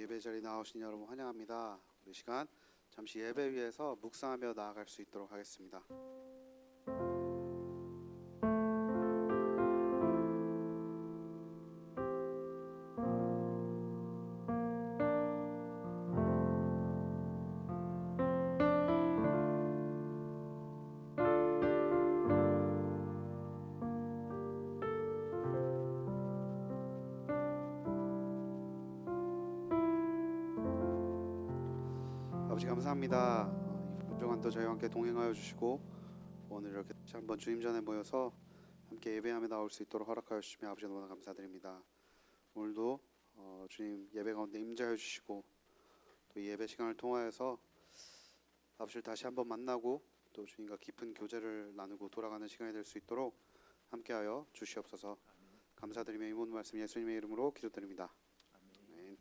예배 자리에 나오신 여러분 환영합니다. 우리 시간 잠시 예배 위에서 묵상하며 나아갈 수 있도록 하겠습니다. 아버지 감사합니다. 이번 주간도 저희와 함께 동행하여 주시고 오늘 이렇게 다시 한번 주님 전에 모여서 함께 예배하며 나올 수 있도록 허락하여 주시며 아버지 너무나 감사드립니다. 오늘도 주님 예배 가운데 임재하여 주시고 또 이 예배 시간을 통하여서 아버지를 다시 한번 만나고 또 주님과 깊은 교제를 나누고 돌아가는 시간이 될 수 있도록 함께하여 주시옵소서. 감사드리며 이 모든 말씀 예수님의 이름으로 기도드립니다. 아멘.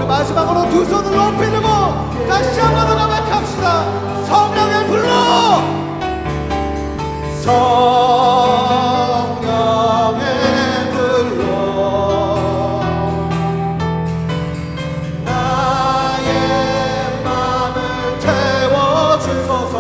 마지막으로 두 손을 높이 들고 다시 한번 더 고백합시다. 성령의 불러, 성령의 불러, 나의 맘을 태워주소서.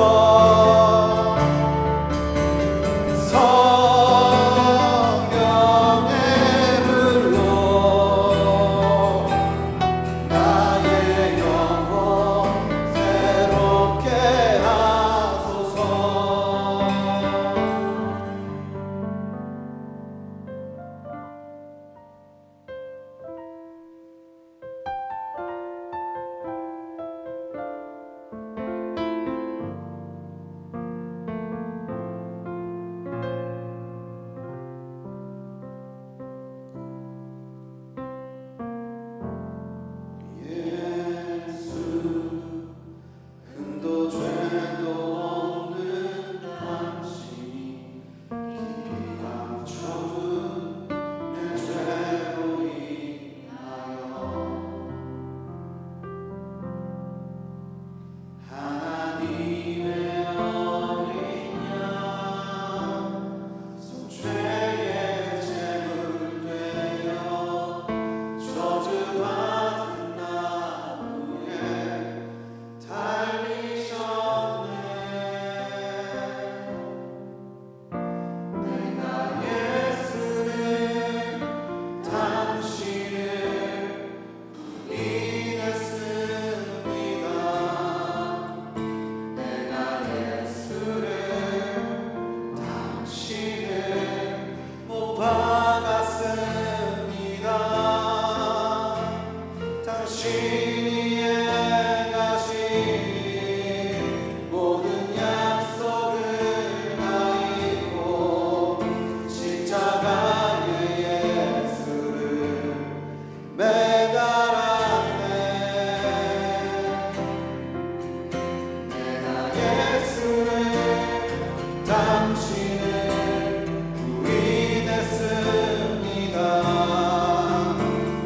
당신을 부인했습니다.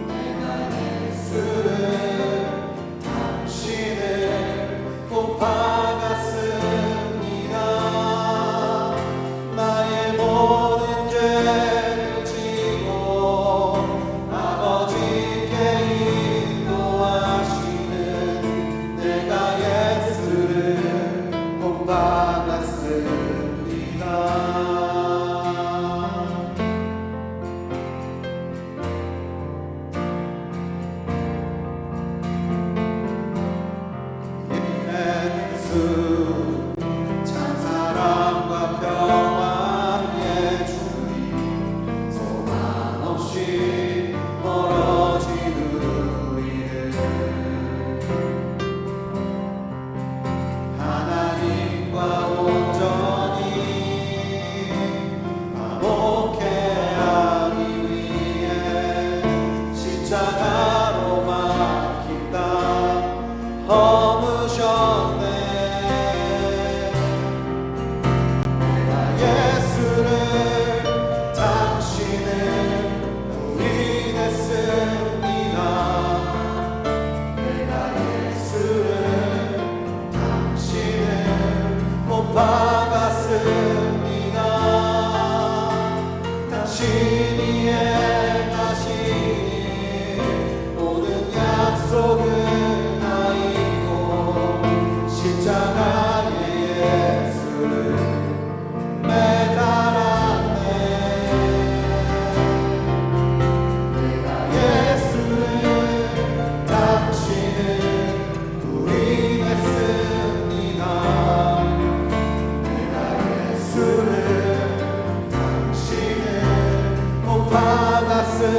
내가 예수를 당신을 못 박았습니다. 나의 모든 죄를 지고 아버지께 인도하시는 내가 예수를 못 박았습니다. 예수 찬사랑과 평안의 주님 소망 없이 멀어진 우리를 하나님과 온전히 화목해 하기 위해 십자가로 막힌 땅 허무셨네. 내가 예수를 당신을 부인했습니다. 내가 예수를 당신을 못 박았습니다. 당신이 행하신 모든 약속을 다 잊고 십자가에 예수를 매달았네. 내가 예수를 당신을 부인했습니다. 내가 예수를 당신을 못 박았습니다.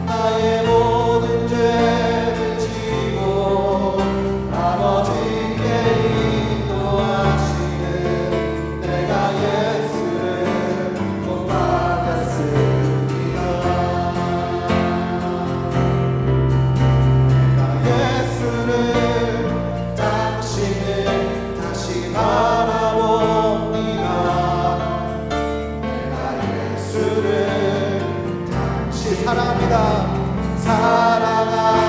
나의 모든 죄를 지고 아버지께 인도하시는 내가 예수를 못 박았습니다. 내가 예수를 당신을 다시 바라봅니다. 내가 예수를 당신 사랑합니다. 사랑합니다.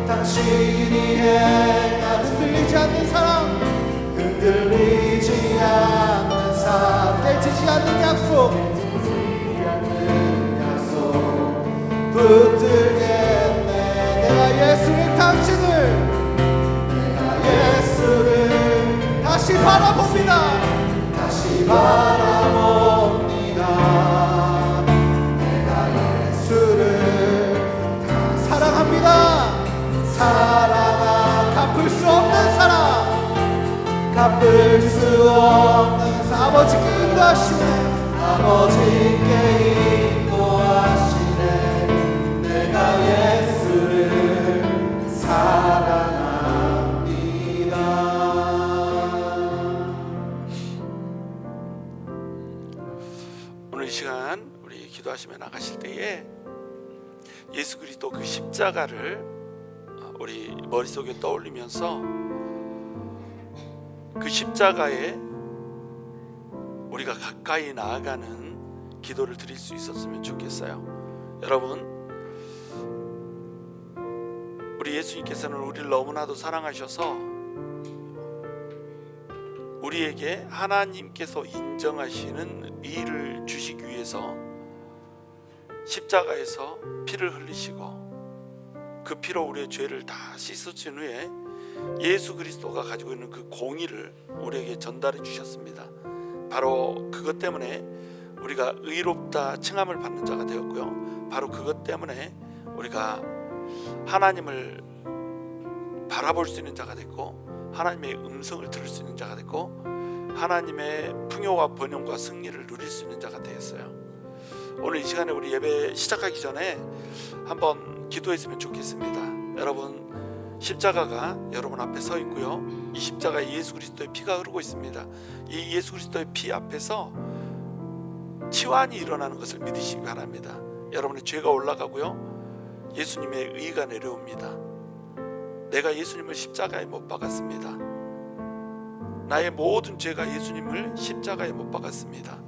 당신이 행한 흔들리지 않는 사랑, 흔들리지 않는 사랑, 깨지지 않는 약속, 붙들겠네. 내가 예수를 당신을 내가 예수를 다시 바라봅니다. 다시 바라봅니다. 내가 예수를 다 사랑합니다. 사랑아 갚을 수 없는 사랑, 갚을 수 없는 사랑. 아버지께 인도하시네. 아버지께 인도하시네. 내가 예수를 사랑합니다. 오늘 이 시간 우리 기도하시며 나가실 때에 예수 그리스도 그 십자가를 우리 머릿속에 떠올리면서 그 십자가에 우리가 가까이 나아가는 기도를 드릴 수 있었으면 좋겠어요. 여러분, 우리 예수님께서는 우리를 너무나도 사랑하셔서 우리에게 하나님께서 인정하시는 의를 주시기 위해서 십자가에서 피를 흘리시고 그 피로 우리의 죄를 다 씻으신 후에 예수 그리스도가 가지고 있는 그 공의를 우리에게 전달해 주셨습니다. 바로 그것 때문에 우리가 의롭다 칭함을 받는 자가 되었고요, 바로 그것 때문에 우리가 하나님을 바라볼 수 있는 자가 됐고, 하나님의 음성을 들을 수 있는 자가 됐고, 하나님의 풍요와 번영과 승리를 누릴 수 있는 자가 되었어요. 오늘 이 시간에 우리 예배 시작하기 전에 한번 기도했으면 좋겠습니다. 여러분, 십자가가 여러분 앞에 서 있고요, 이 십자가에 예수 그리스도의 피가 흐르고 있습니다. 이 예수 그리스도의 피 앞에서 치환이 일어나는 것을 믿으시기 바랍니다. 여러분의 죄가 올라가고요, 예수님의 의가 내려옵니다. 내가 예수님을 십자가에 못 박았습니다. 나의 모든 죄가 예수님을 십자가에 못 박았습니다.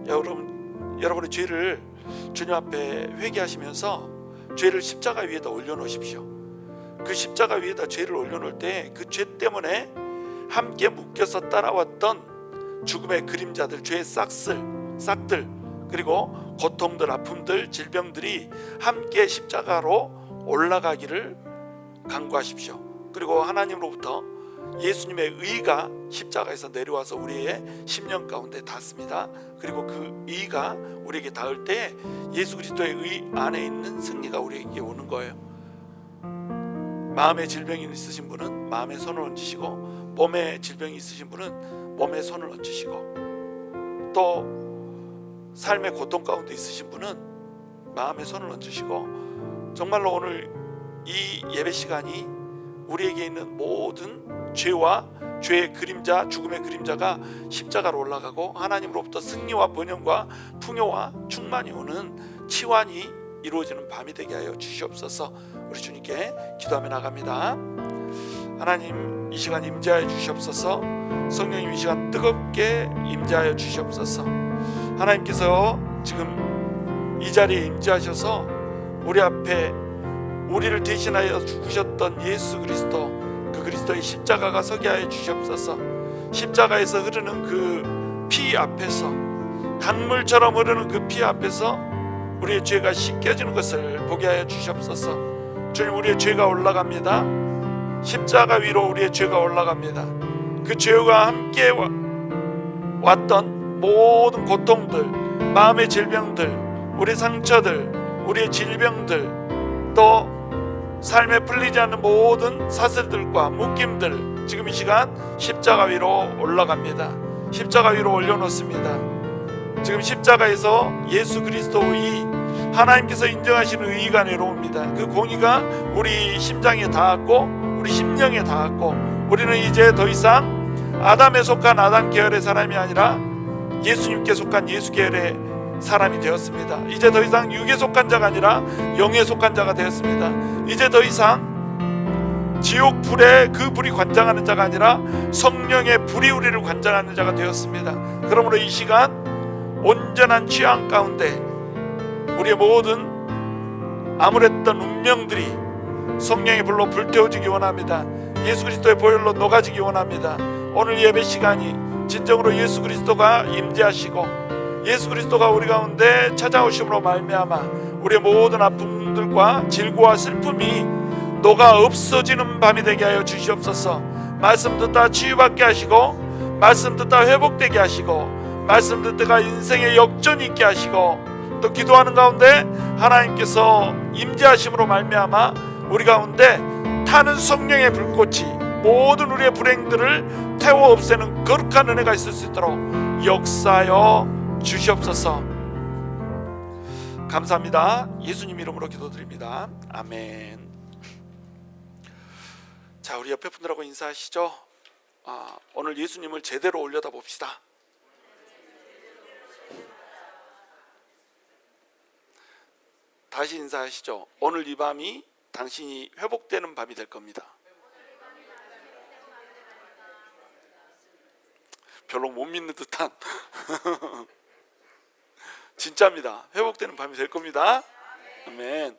여러분의 죄를 주님 앞에 회개하시면서 죄를 십자가 위에다 올려놓으십시오. 그 십자가 위에다 죄를 올려놓을 때 그 죄 때문에 함께 묶여서 따라왔던 죽음의 그림자들, 죄의 싹들, 그리고 고통들, 아픔들, 질병들이 함께 십자가로 올라가기를 간구하십시오. 그리고 하나님으로부터 예수님의 의가 십자가에서 내려와서 우리의 심령 가운데 닿습니다. 그리고 그 의가 우리에게 닿을 때 예수 그리스도의 의 안에 있는 승리가 우리에게 오는 거예요. 마음의 질병이 있으신 분은 마음에 손을 얹으시고, 몸에 질병이 있으신 분은 몸에 손을 얹으시고, 또 삶의 고통 가운데 있으신 분은 마음에 손을 얹으시고, 정말로 오늘 이 예배 시간이 우리에게 있는 모든 죄와 죄의 그림자, 죽음의 그림자가 십자가로 올라가고 하나님으로부터 승리와 번영과 풍요와 충만이 오는 치환이 이루어지는 밤이 되게 하여 주시옵소서. 우리 주님께 기도하며 나갑니다. 하나님, 이 시간 임재하여 주시옵소서. 성령님, 이 시간 뜨겁게 임재하여 주시옵소서. 하나님께서 지금 이 자리에 임재하셔서 우리 앞에 우리를 대신하여 죽으셨던 예수 그리스도, 그 그리스도의 십자가가 서게 하여 주시옵소서. 십자가에서 흐르는 그 피 앞에서, 강물처럼 흐르는 그 피 앞에서 우리의 죄가 씻겨지는 것을 보게 하여 주시옵소서. 주님, 우리의 죄가 올라갑니다. 십자가 위로 우리의 죄가 올라갑니다. 그 죄와 함께 왔던 모든 고통들, 마음의 질병들, 우리의 상처들, 우리의 질병들, 또 삶에 풀리지 않는 모든 사슬들과 묶임들, 지금 이 시간 십자가 위로 올라갑니다. 십자가 위로 올려놓습니다. 지금 십자가에서 예수 그리스도의 하나님께서 인정하시는 의가 내려옵니다. 그 공의가 우리 심장에 닿았고 우리 심령에 닿았고, 우리는 이제 더 이상 아담에 속한 아담 계열의 사람이 아니라 예수님께 속한 예수 계열의 사람이 되었습니다. 이제 더 이상 육에 속한 자가 아니라 영에 속한 자가 되었습니다. 이제 더 이상 지옥 불에 그 불이 관장하는 자가 아니라 성령의 불이 우리를 관장하는 자가 되었습니다. 그러므로 이 시간 온전한 취향 가운데 우리의 모든 암울했던 운명들이 성령의 불로 불태워지기 원합니다. 예수 그리스도의 보혈로 녹아지기 원합니다. 오늘 예배 시간이 진정으로 예수 그리스도가 임재하시고 예수 그리스도가 우리 가운데 찾아오심으로 말미암아 우리의 모든 아픔들과 질고와 슬픔이 녹아 없어지는 밤이 되게 하여 주시옵소서. 말씀 듣다 치유받게 하시고, 말씀 듣다 회복되게 하시고, 말씀 듣다가 인생의 역전이 있게 하시고, 또 기도하는 가운데 하나님께서 임재하심으로 말미암아 우리 가운데 타는 성령의 불꽃이 모든 우리의 불행들을 태워 없애는 거룩한 은혜가 있을 수 있도록 역사하여 주시옵소서. 감사합니다. 예수님 이름으로 기도드립니다. 아멘. 자, 우리 옆에 분들하고 인사하시죠. 오늘 예수님을 제대로 올려다 봅시다. 다시 인사하시죠. 오늘 이 밤이 당신이 회복되는 밤이 될 겁니다. 별로 못 믿는 듯한 진짜입니다. 회복되는 밤이 될 겁니다. 아멘.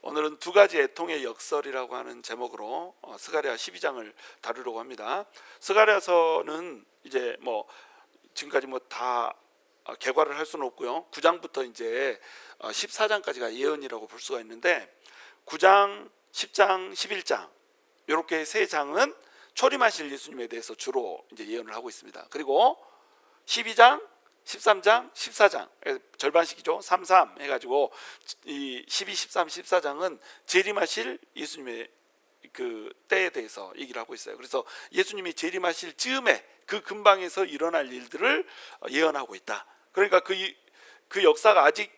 오늘은 두 가지 애통의 역설이라고 하는 제목으로 스가랴 12장을 다루려고 합니다. 스가랴서는 이제 지금까지 다 개괄을 할 수는 없고요. 9장부터 이제 14장까지가 예언이라고 볼 수가 있는데, 9장, 10장, 11장 이렇게 세 장은 초림하실 예수님에 대해서 주로 이제 예언을 하고 있습니다. 그리고 12장, 13장, 14장 절반씩이죠. 33 해가지고 이 12, 13, 14장은 재림하실 예수님의 그 때에 대해서 얘기를 하고 있어요. 그래서 예수님이 재림하실 즈음에 그 근방에서 일어날 일들을 예언하고 있다. 그러니까 그 역사가 아직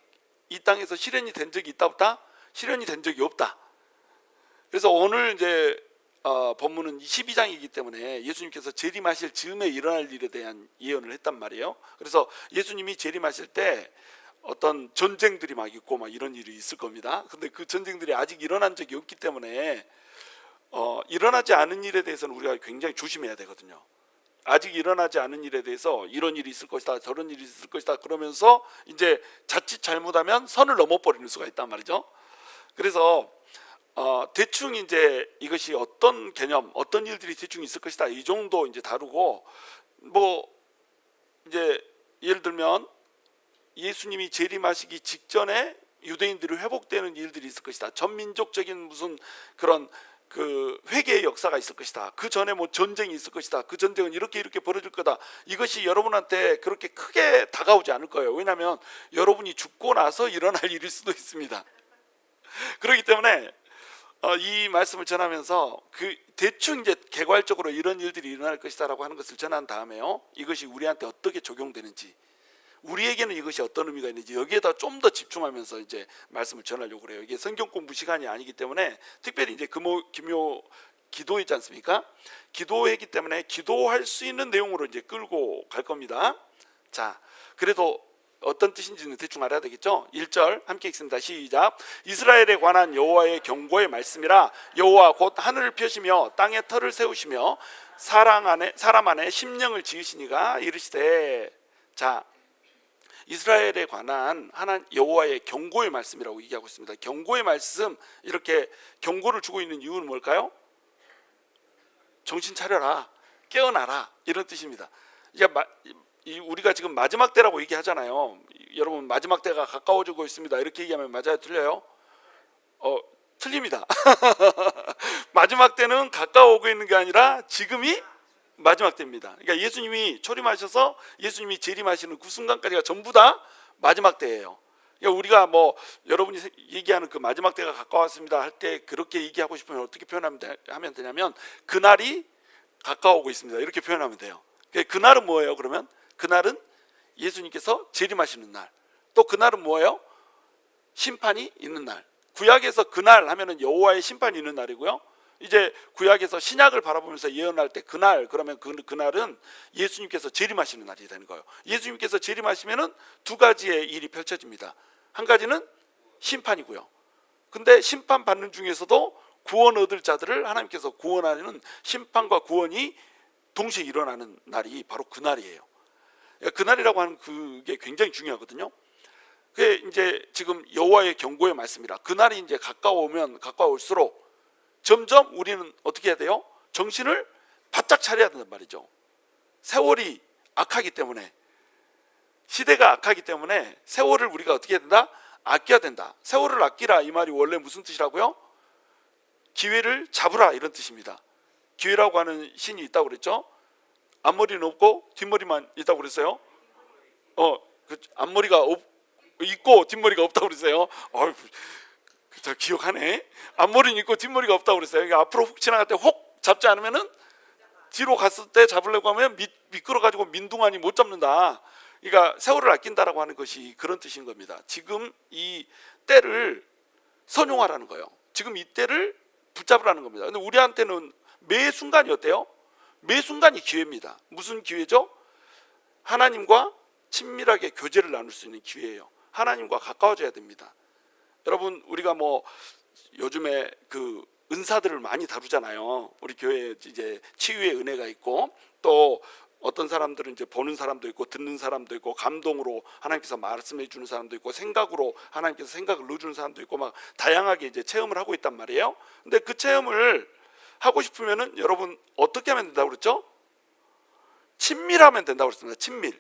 이 땅에서 실현이 된 적이 있다 없다? 실현이 된 적이 없다. 그래서 오늘 이제 본문은 12장이기 때문에 예수님께서 재림하실 즈음에 일어날 일에 대한 예언을 했단 말이에요. 그래서 예수님이 재림하실 때 어떤 전쟁들이 막 있고 막 이런 일이 있을 겁니다. 근데 그 전쟁들이 아직 일어난 적이 없기 때문에 일어나지 않은 일에 대해서는 우리가 굉장히 조심해야 되거든요. 아직 일어나지 않은 일에 대해서 이런 일이 있을 것이다, 저런 일이 있을 것이다 그러면서 이제 자칫 잘못하면 선을 넘어버리는 수가 있단 말이죠. 그래서 대충 이제 이것이 어떤 개념, 어떤 일들이 대충 있을 것이다 이 정도 이제 다루고, 뭐 이제 예를 들면 예수님이 재림하시기 직전에 유대인들이 회복되는 일들이 있을 것이다. 전민족적인 무슨 그런 그 회개의 역사가 있을 것이다. 그 전에 뭐 전쟁이 있을 것이다. 그 전쟁은 이렇게 벌어질 거다. 이것이 여러분한테 그렇게 크게 다가오지 않을 거예요. 왜냐하면 여러분이 죽고 나서 일어날 일일 수도 있습니다. 그렇기 때문에 이 말씀을 전하면서 그 대충 이제 개괄적으로 이런 일들이 일어날 것이다라고 하는 것을 전한 다음에요, 이것이 우리한테 어떻게 적용되는지, 우리에게는 이것이 어떤 의미가 있는지 여기에다 좀 더 집중하면서 이제 말씀을 전하려고 그래요. 이게 성경 공부 시간이 아니기 때문에, 특별히 이제 금요 기도이지 않습니까? 기도회이기 때문에 기도할 수 있는 내용으로 이제 끌고 갈 겁니다. 자, 그래도 어떤 뜻인지는 대충 알아야 되겠죠? 1절 함께 읽습니다. 시작. 이스라엘에 관한 여호와의 경고의 말씀이라. 여호와 곧 하늘을 펴시며 땅에 터를 세우시며 사람 안에 심령을 지으시니가 이르시되. 자, 이스라엘에 관한 하나님 여호와의 경고의 말씀이라고 얘기하고 있습니다. 경고의 말씀, 이렇게 경고를 주고 있는 이유는 뭘까요? 정신 차려라, 깨어나라, 이런 뜻입니다. 우리가 지금 마지막 때라고 얘기하잖아요. 여러분, 마지막 때가 가까워지고 있습니다, 이렇게 얘기하면 맞아요, 틀려요? 틀립니다. 마지막 때는 가까워오고 있는 게 아니라 지금이 마지막 때입니다. 그러니까 예수님이 초림하셔서 예수님이 재림하시는 그 순간까지가 전부 다 마지막 때예요. 그러니까 우리가 뭐 여러분이 얘기하는 그 마지막 때가 가까웠습니다 할 때 그렇게 얘기하고 싶으면 어떻게 표현하면 되냐면, 그날이 가까워오고 있습니다, 이렇게 표현하면 돼요. 그날은 뭐예요? 그러면 그날은 예수님께서 재림하시는 날. 또 그날은 뭐예요? 심판이 있는 날. 구약에서 그날 하면은 여호와의 심판이 있는 날이고요. 이제 구약에서 신약을 바라보면서 예언할 때 그날, 그러면 그날은 예수님께서 재림하시는 날이 되는 거예요. 예수님께서 재림하시면은 두 가지의 일이 펼쳐집니다. 한 가지는 심판이고요. 근데 심판 받는 중에서도 구원 얻을 자들을 하나님께서 구원하는 심판과 구원이 동시에 일어나는 날이 바로 그날이에요. 그날이라고 하는 그게 굉장히 중요하거든요. 그게 이제 지금 여호와의 경고의 말씀이라. 그날이 이제 가까워오면 가까울수록 점점 우리는 어떻게 해야 돼요? 정신을 바짝 차려야 된단 말이죠. 세월이 악하기 때문에, 시대가 악하기 때문에 세월을 우리가 어떻게 해야 된다? 아껴야 된다. 세월을 아끼라, 이 말이 원래 무슨 뜻이라고요? 기회를 잡으라, 이런 뜻입니다. 기회라고 하는 신이 있다고 그랬죠. 앞머리는 없고 뒷머리만 있다고 그랬어요. 앞머리가 있고 뒷머리가 없다고 그랬어요. 저 기억하네. 앞머리는 있고 뒷머리가 없다고 그랬어요. 그러니까 앞으로 훅 지나갈 때 혹 잡지 않으면은 뒤로 갔을 때 잡으려고 하면 미끄러가지고 민둥하니 못 잡는다. 그러니까 세월을 아낀다라고 하는 것이 그런 뜻인 겁니다. 지금 이 때를 선용하라는 거예요. 지금 이 때를 붙잡으라는 겁니다. 근데 우리한테는 매 순간이 어때요? 매 순간이 기회입니다. 무슨 기회죠? 하나님과 친밀하게 교제를 나눌 수 있는 기회예요. 하나님과 가까워져야 됩니다. 여러분, 우리가 뭐 요즘에 그 은사들을 많이 다루잖아요. 우리 교회에 이제 치유의 은혜가 있고, 또 어떤 사람들은 이제 보는 사람도 있고 듣는 사람도 있고, 감동으로 하나님께서 말씀해 주는 사람도 있고, 생각으로 하나님께서 생각을 넣어주는 사람도 있고, 막 다양하게 이제 체험을 하고 있단 말이에요. 근데 그 체험을 하고 싶으면은 여러분 어떻게 하면 된다고 그랬죠? 친밀하면 된다고 그랬습니다. 친밀.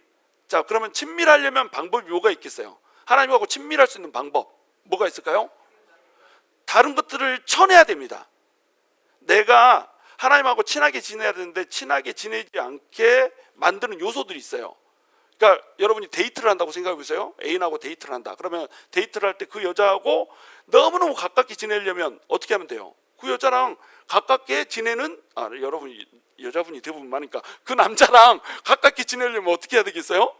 자, 그러면 친밀하려면 방법이 뭐가 있겠어요? 하나님하고 친밀할 수 있는 방법 뭐가 있을까요? 다른 것들을 쳐내야 됩니다. 내가 하나님하고 친하게 지내야 되는데 친하게 지내지 않게 만드는 요소들이 있어요. 그러니까 여러분이 데이트를 한다고 생각해 보세요. 애인하고 데이트를 한다. 그러면 데이트를 할 때 그 여자하고 너무너무 가깝게 지내려면 어떻게 하면 돼요? 그 여자랑 가깝게 지내는, 여러분 여자분이 대부분 많으니까 그 남자랑 가깝게 지내려면 어떻게 해야 되겠어요?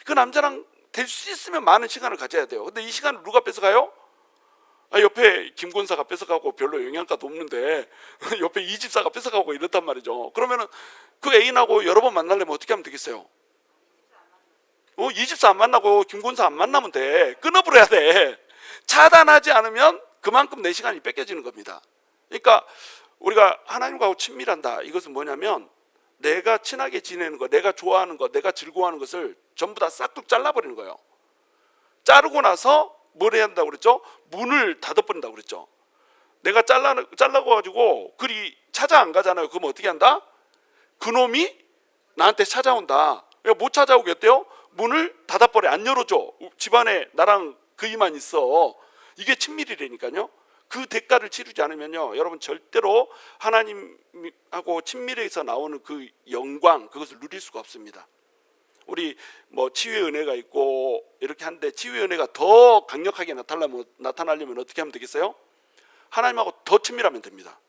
그 남자랑 될 수 있으면 많은 시간을 가져야 돼요. 근데 이 시간을 누가 뺏어가요? 옆에 김권사가 뺏어가고 별로 영양가도 없는데 옆에 이집사가 뺏어가고 이렇단 말이죠. 그러면은 그 애인하고 여러 번 만나려면 어떻게 하면 되겠어요? 이집사 안 만나고 김권사 안 만나면 돼. 끊어버려야 돼. 차단하지 않으면 그만큼 내 시간이 뺏겨지는 겁니다. 그러니까 우리가 하나님과 친밀한다, 이것은 뭐냐면 내가 친하게 지내는 거, 내가 좋아하는 거, 내가 즐거워하는 것을 전부 다 싹둑 잘라버리는 거예요. 자르고 나서 뭘 해야 한다고 그랬죠? 문을 닫아버린다고 그랬죠. 내가 잘라고 가지고 그리 찾아 안 가잖아요. 그럼 어떻게 한다? 그놈이 나한테 찾아온다. 못 찾아오겠대요? 문을 닫아버려. 안 열어줘. 집안에 나랑 그이만 있어. 이게 친밀이라니까요. 그 대가를 치르지 않으면요, 여러분 절대로 하나님하고 친밀해서 나오는 그 영광, 그것을 누릴 수가 없습니다. 우리 뭐 치유의 은혜가 있고 이렇게 한데, 치유의 은혜가 더 강력하게 나타나려면 어떻게 하면 되겠어요? 하나님하고 더 친밀하면 됩니다.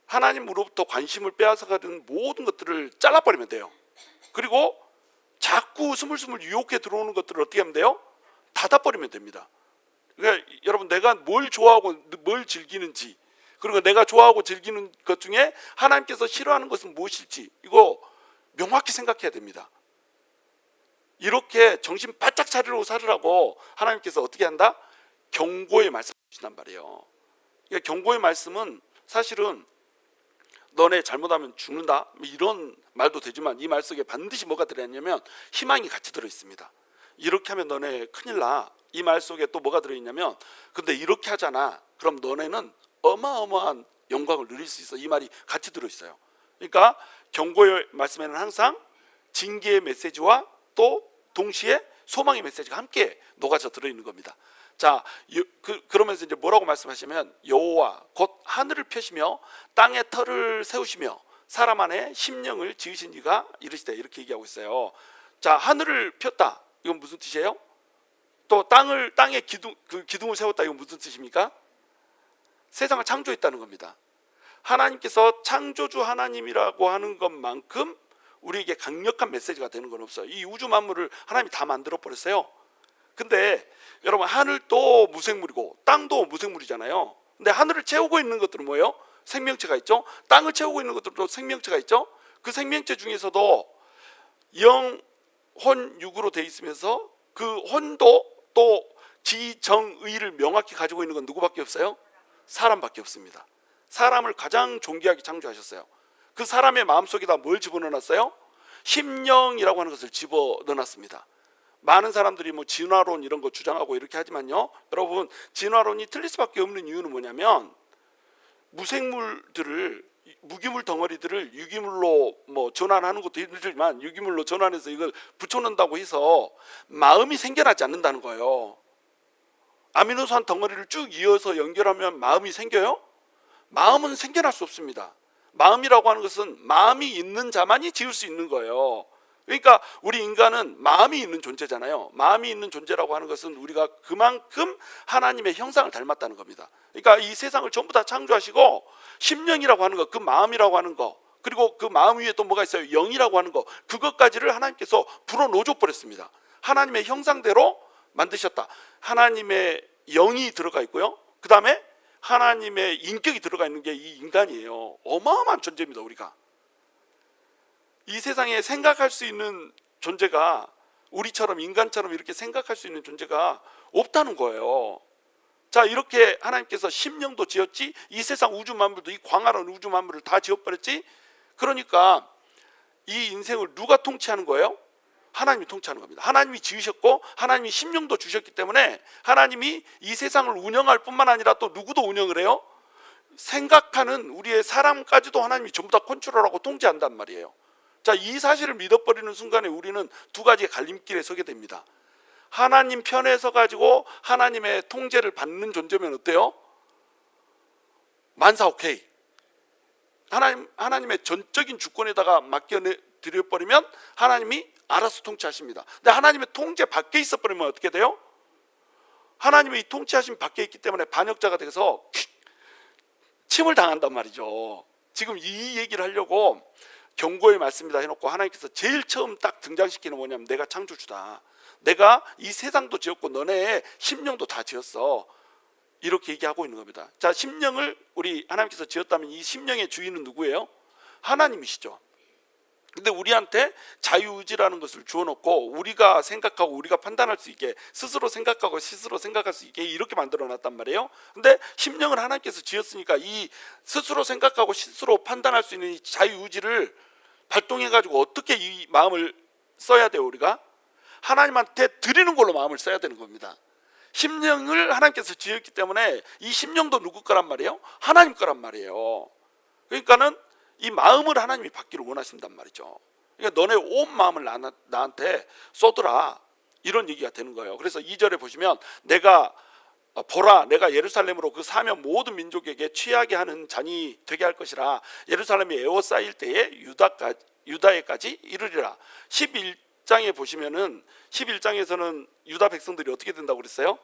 하나님으로부터 관심을 빼앗아가는 모든 것들을 잘라버리면 돼요. 그리고 자꾸 스물스물 유혹해 들어오는 것들을 어떻게 하면 돼요? 닫아버리면 됩니다. 그러니까 여러분, 내가 뭘 좋아하고 뭘 즐기는지, 그리고 내가 좋아하고 즐기는 것 중에 하나님께서 싫어하는 것은 무엇일지, 이거 명확히 생각해야 됩니다. 이렇게 정신 바짝 차리고 살으라고 하나님께서 어떻게 한다? 경고의 말씀을 주신단 말이에요. 그러니까 경고의 말씀은 사실은 너네 잘못하면 죽는다, 이런 말도 되지만 이 말 속에 반드시 뭐가 들어있냐면 희망이 같이 들어있습니다. 이렇게 하면 너네 큰일 나. 이 말 속에 또 뭐가 들어있냐면, 근데 이렇게 하잖아, 그럼 너네는 어마어마한 영광을 누릴 수 있어. 이 말이 같이 들어있어요. 그러니까 경고의 말씀에는 항상 징계의 메시지와 또 동시에 소망의 메시지가 함께 녹아져 들어있는 겁니다. 자, 그러면서 이제 뭐라고 말씀하시면, 여호와 곧 하늘을 펴시며 땅에 터를 세우시며 사람 안에 심령을 지으신 이가 이르시되, 이렇게 얘기하고 있어요. 자, 하늘을 폈다, 이건 무슨 뜻이에요? 또 땅에 기둥을 세웠다, 이건 무슨 뜻입니까? 세상을 창조했다는 겁니다. 하나님께서 창조주 하나님이라고 하는 것만큼 우리에게 강력한 메시지가 되는 건 없어요. 이 우주 만물을 하나님이 다 만들어 버렸어요. 근데 여러분, 하늘도 무생물이고 땅도 무생물이잖아요. 근데 하늘을 채우고 있는 것들은 뭐예요? 생명체가 있죠. 땅을 채우고 있는 것들도 생명체가 있죠. 그 생명체 중에서도 영, 혼, 육으로 돼 있으면서 그 혼도 또 지정의를 명확히 가지고 있는 건 누구밖에 없어요? 사람밖에 없습니다. 사람을 가장 존귀하게 창조하셨어요. 그 사람의 마음속에다 뭘 집어넣어놨어요? 심령이라고 하는 것을 집어넣어놨습니다. 많은 사람들이 뭐 진화론 이런 거 주장하고 이렇게 하지만요, 여러분, 진화론이 틀릴 수밖에 없는 이유는 뭐냐면, 무기물 덩어리들을 유기물로 뭐 전환하는 것도 힘들지만 유기물로 전환해서 이걸 붙여놓는다고 해서 마음이 생겨나지 않는다는 거예요. 아미노산 덩어리를 쭉 이어서 연결하면 마음이 생겨요? 마음은 생겨날 수 없습니다. 마음이라고 하는 것은 마음이 있는 자만이 지을 수 있는 거예요. 그러니까 우리 인간은 마음이 있는 존재잖아요. 마음이 있는 존재라고 하는 것은 우리가 그만큼 하나님의 형상을 닮았다는 겁니다. 그러니까 이 세상을 전부 다 창조하시고, 심령이라고 하는 것, 그 마음이라고 하는 것, 그리고 그 마음 위에 또 뭐가 있어요? 영이라고 하는 것, 그것까지를 하나님께서 불어넣어줘 버렸습니다. 하나님의 형상대로 만드셨다. 하나님의 영이 들어가 있고요, 그 다음에 하나님의 인격이 들어가 있는 게 이 인간이에요. 어마어마한 존재입니다. 우리가 이 세상에 생각할 수 있는 존재가, 우리처럼 인간처럼 이렇게 생각할 수 있는 존재가 없다는 거예요. 자, 이렇게 하나님께서 심령도 지었지, 이 세상 우주 만물도, 이 광활한 우주 만물을 다 지어버렸지. 그러니까 이 인생을 누가 통치하는 거예요? 하나님이 통치하는 겁니다. 하나님이 지으셨고 하나님이 심령도 주셨기 때문에 하나님이 이 세상을 운영할 뿐만 아니라 또 누구도 운영을 해요? 생각하는 우리의 사람까지도 하나님이 전부 다 컨트롤하고 통제한단 말이에요. 자, 이 사실을 믿어버리는 순간에 우리는 두 가지의 갈림길에 서게 됩니다. 하나님 편에 서 가지고 하나님의 통제를 받는 존재면 어때요? 만사 오케이. 하나님의 전적인 주권에다가 맡겨드려버리면 하나님이 알아서 통치하십니다. 근데 하나님의 통제 밖에 있어버리면 어떻게 돼요? 하나님의 이 통치하심 밖에 있기 때문에 반역자가 돼서 침을 당한단 말이죠. 지금 이 얘기를 하려고 경고의 말씀이다 해놓고 하나님께서 제일 처음 딱 등장시키는 뭐냐면, 내가 창조주다. 내가 이 세상도 지었고 너네의 심령도 다 지었어. 이렇게 얘기하고 있는 겁니다. 자, 심령을 우리 하나님께서 지었다면 이 심령의 주인은 누구예요? 하나님이시죠. 근데 우리한테 자유의지라는 것을 주어놓고 우리가 생각하고 우리가 판단할 수 있게, 스스로 생각하고 스스로 생각할 수 있게 이렇게 만들어놨단 말이에요. 근데 심령을 하나님께서 지었으니까 이 스스로 생각하고 스스로 판단할 수 있는 이 자유의지를 발동해가지고 어떻게 이 마음을 써야 돼요? 우리가 하나님한테 드리는 걸로 마음을 써야 되는 겁니다. 심령을 하나님께서 지었기 때문에 이 심령도 누구 거란 말이에요? 하나님 거란 말이에요. 그러니까는 이 마음을 하나님이 받기를 원하신단 말이죠. 그러니까 너네 온 마음을 나한테 쏟으라, 이런 얘기가 되는 거예요. 그래서 2절에 보시면 내가 보라, 내가 예루살렘으로 그 사면 모든 민족에게 취하게 하는 잔이 되게 할 것이라. 예루살렘이 에워싸일 때에 유다에까지 이르리라. 11장에 보시면은 11장에서는 유다 백성들이 어떻게 된다고 그랬어요?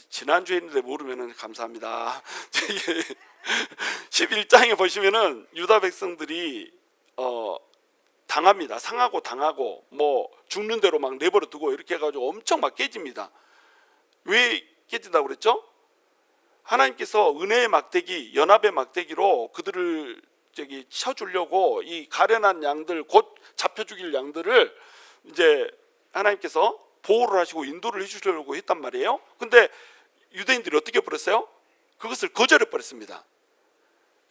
지난주에 했는데 모르면 감사합니다. 11장에 보시면은 유다 백성들이 당합니다. 상하고 당하고 뭐 죽는 대로 막 내버려 두고 이렇게 해가지고 엄청 막 깨집니다. 왜 깨진다고 그랬죠? 하나님께서 은혜의 막대기, 연합의 막대기로 그들을 쳐주려고 이 가련한 양들, 곧 잡혀 죽일 양들을 이제 하나님께서 보호를 하시고 인도를 해주려고 했단 말이에요. 근데 유대인들이 어떻게 버렸어요? 그것을 거절해 버렸습니다.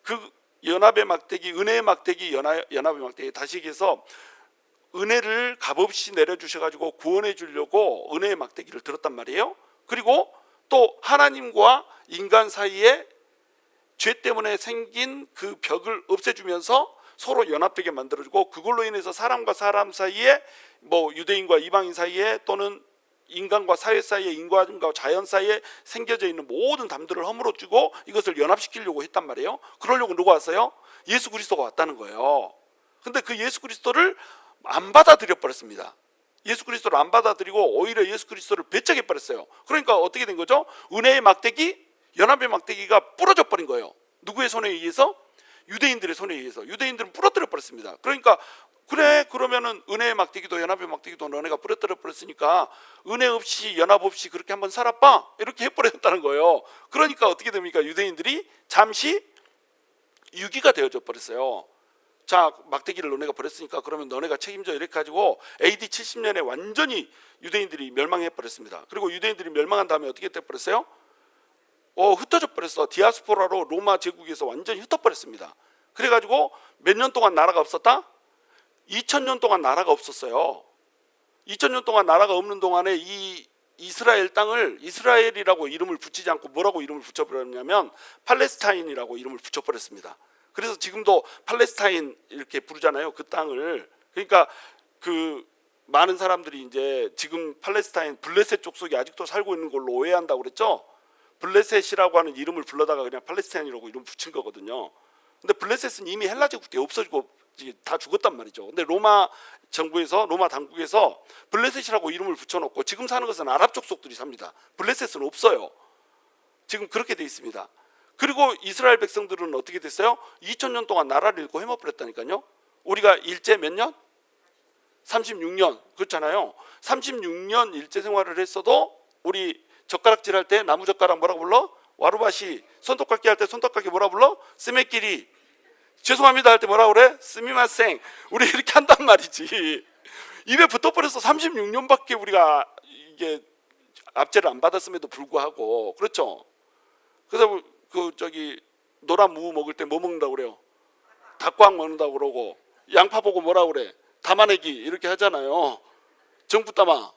그 연합의 막대기, 은혜의 막대기, 연합의 막대기, 다시 얘기해서 은혜를 값없이 내려주셔가지고 구원해 주려고 은혜의 막대기를 들었단 말이에요. 그리고 또 하나님과 인간 사이에 죄 때문에 생긴 그 벽을 없애주면서 서로 연합되게 만들어주고, 그걸로 인해서 사람과 사람 사이에, 뭐 유대인과 이방인 사이에, 또는 인간과 사회 사이에, 인간과 자연 사이에 생겨져 있는 모든 담들을 허물어주고 이것을 연합시키려고 했단 말이에요. 그러려고 누가 왔어요? 예수 그리스도가 왔다는 거예요. 근데 그 예수 그리스도를 안 받아들여 버렸습니다. 예수 그리스도를 안 받아들이고 오히려 예수 그리스도를 배척해 버렸어요. 그러니까 어떻게 된 거죠? 은혜의 막대기, 연합의 막대기가 부러져 버린 거예요. 누구의 손에 의해서? 유대인들의 손에 의해서. 유대인들은 부러뜨려 버렸습니다. 그러니까 그래, 그러면은 은혜의 막대기도 연합의 막대기도 너네가 부러뜨려 버렸으니까 은혜 없이 연합 없이 그렇게 한번 살아봐, 이렇게 해버렸다는 거예요. 그러니까 어떻게 됩니까? 유대인들이 잠시 유기가 되어져 버렸어요. 자, 막대기를 너네가 버렸으니까 그러면 너네가 책임져, 이렇게 가지고 AD 70년에 완전히 유대인들이 멸망해 버렸습니다. 그리고 유대인들이 멸망한 다음에 어떻게 돼 버렸어요? 흩어져 버렸어. 디아스포라로 로마 제국에서 완전히 흩어버렸습니다. 그래가지고 몇 년 동안 나라가 없었다? 2000년 동안 나라가 없었어요. 2000년 동안 나라가 없는 동안에 이 이스라엘 땅을 이스라엘이라고 이름을 붙이지 않고 뭐라고 이름을 붙여버렸냐면 팔레스타인이라고 이름을 붙여버렸습니다. 그래서 지금도 팔레스타인 이렇게 부르잖아요, 그 땅을. 그러니까 그 많은 사람들이 이제 지금 팔레스타인 블레셋 족속이 아직도 살고 있는 걸로 오해한다고 그랬죠. 블레셋이라고 하는 이름을 불러다가 그냥 팔레스타인이라고 이름 붙인 거거든요. 근데 블레셋은 이미 헬라 제국 때 없어지고 다 죽었단 말이죠. 근데 로마 정부에서, 로마 당국에서 블레셋이라고 이름을 붙여놓고 지금 사는 것은 아랍 족속들이 삽니다. 블레셋은 없어요. 지금 그렇게 돼 있습니다. 그리고 이스라엘 백성들은 어떻게 됐어요? 2000년 동안 나라를 잃고 헤매버렸다니까요. 우리가 일제 몇 년? 36년. 그렇잖아요. 36년 일제 생활을 했어도 우리 젓가락질 할 때 나무 젓가락 뭐라고 불러? 와루바시. 손톱깎이 할 때 손톱깎이 뭐라 불러? 스메끼리. 죄송합니다 할 때 뭐라 그래? 스미마생. 우리 이렇게 한단 말이지. 입에 붙어버려서 36년밖에 우리가 이게 압제를 안 받았음에도 불구하고, 그렇죠? 그래서 노란 무 먹을 때 뭐 먹는다고 그래요? 닭광 먹는다고 그러고, 양파 보고 뭐라 그래? 담아내기 이렇게 하잖아요. 정부따마라고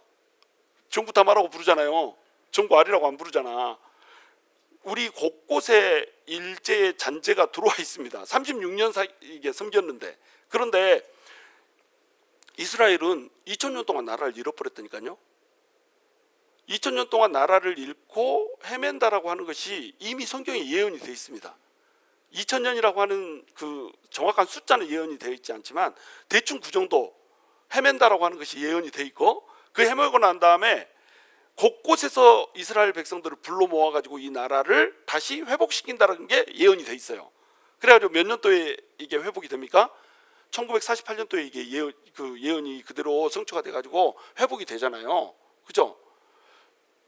부르잖아요. 정부알이라고 안 부르잖아. 우리 곳곳에 일제의 잔재가 들어와 있습니다. 36년 이게 섬겼는데. 그런데 이스라엘은 2000년 동안 나라를 잃어버렸다니까요. 2000년 동안 나라를 잃고 헤맨다라고 하는 것이 이미 성경에 예언이 되어 있습니다. 2000년이라고 하는 그 정확한 숫자는 예언이 되어 있지 않지만 대충 그 정도 헤맨다라고 하는 것이 예언이 되어 있고, 그 헤매고 난 다음에 곳곳에서 이스라엘 백성들을 불러 모아가지고 이 나라를 다시 회복시킨다는 게 예언이 돼 있어요. 그래가지고 몇 년도에 이게 회복이 됩니까? 1948년도에 이게 예언이 그대로 성취가 돼가지고 회복이 되잖아요. 그죠?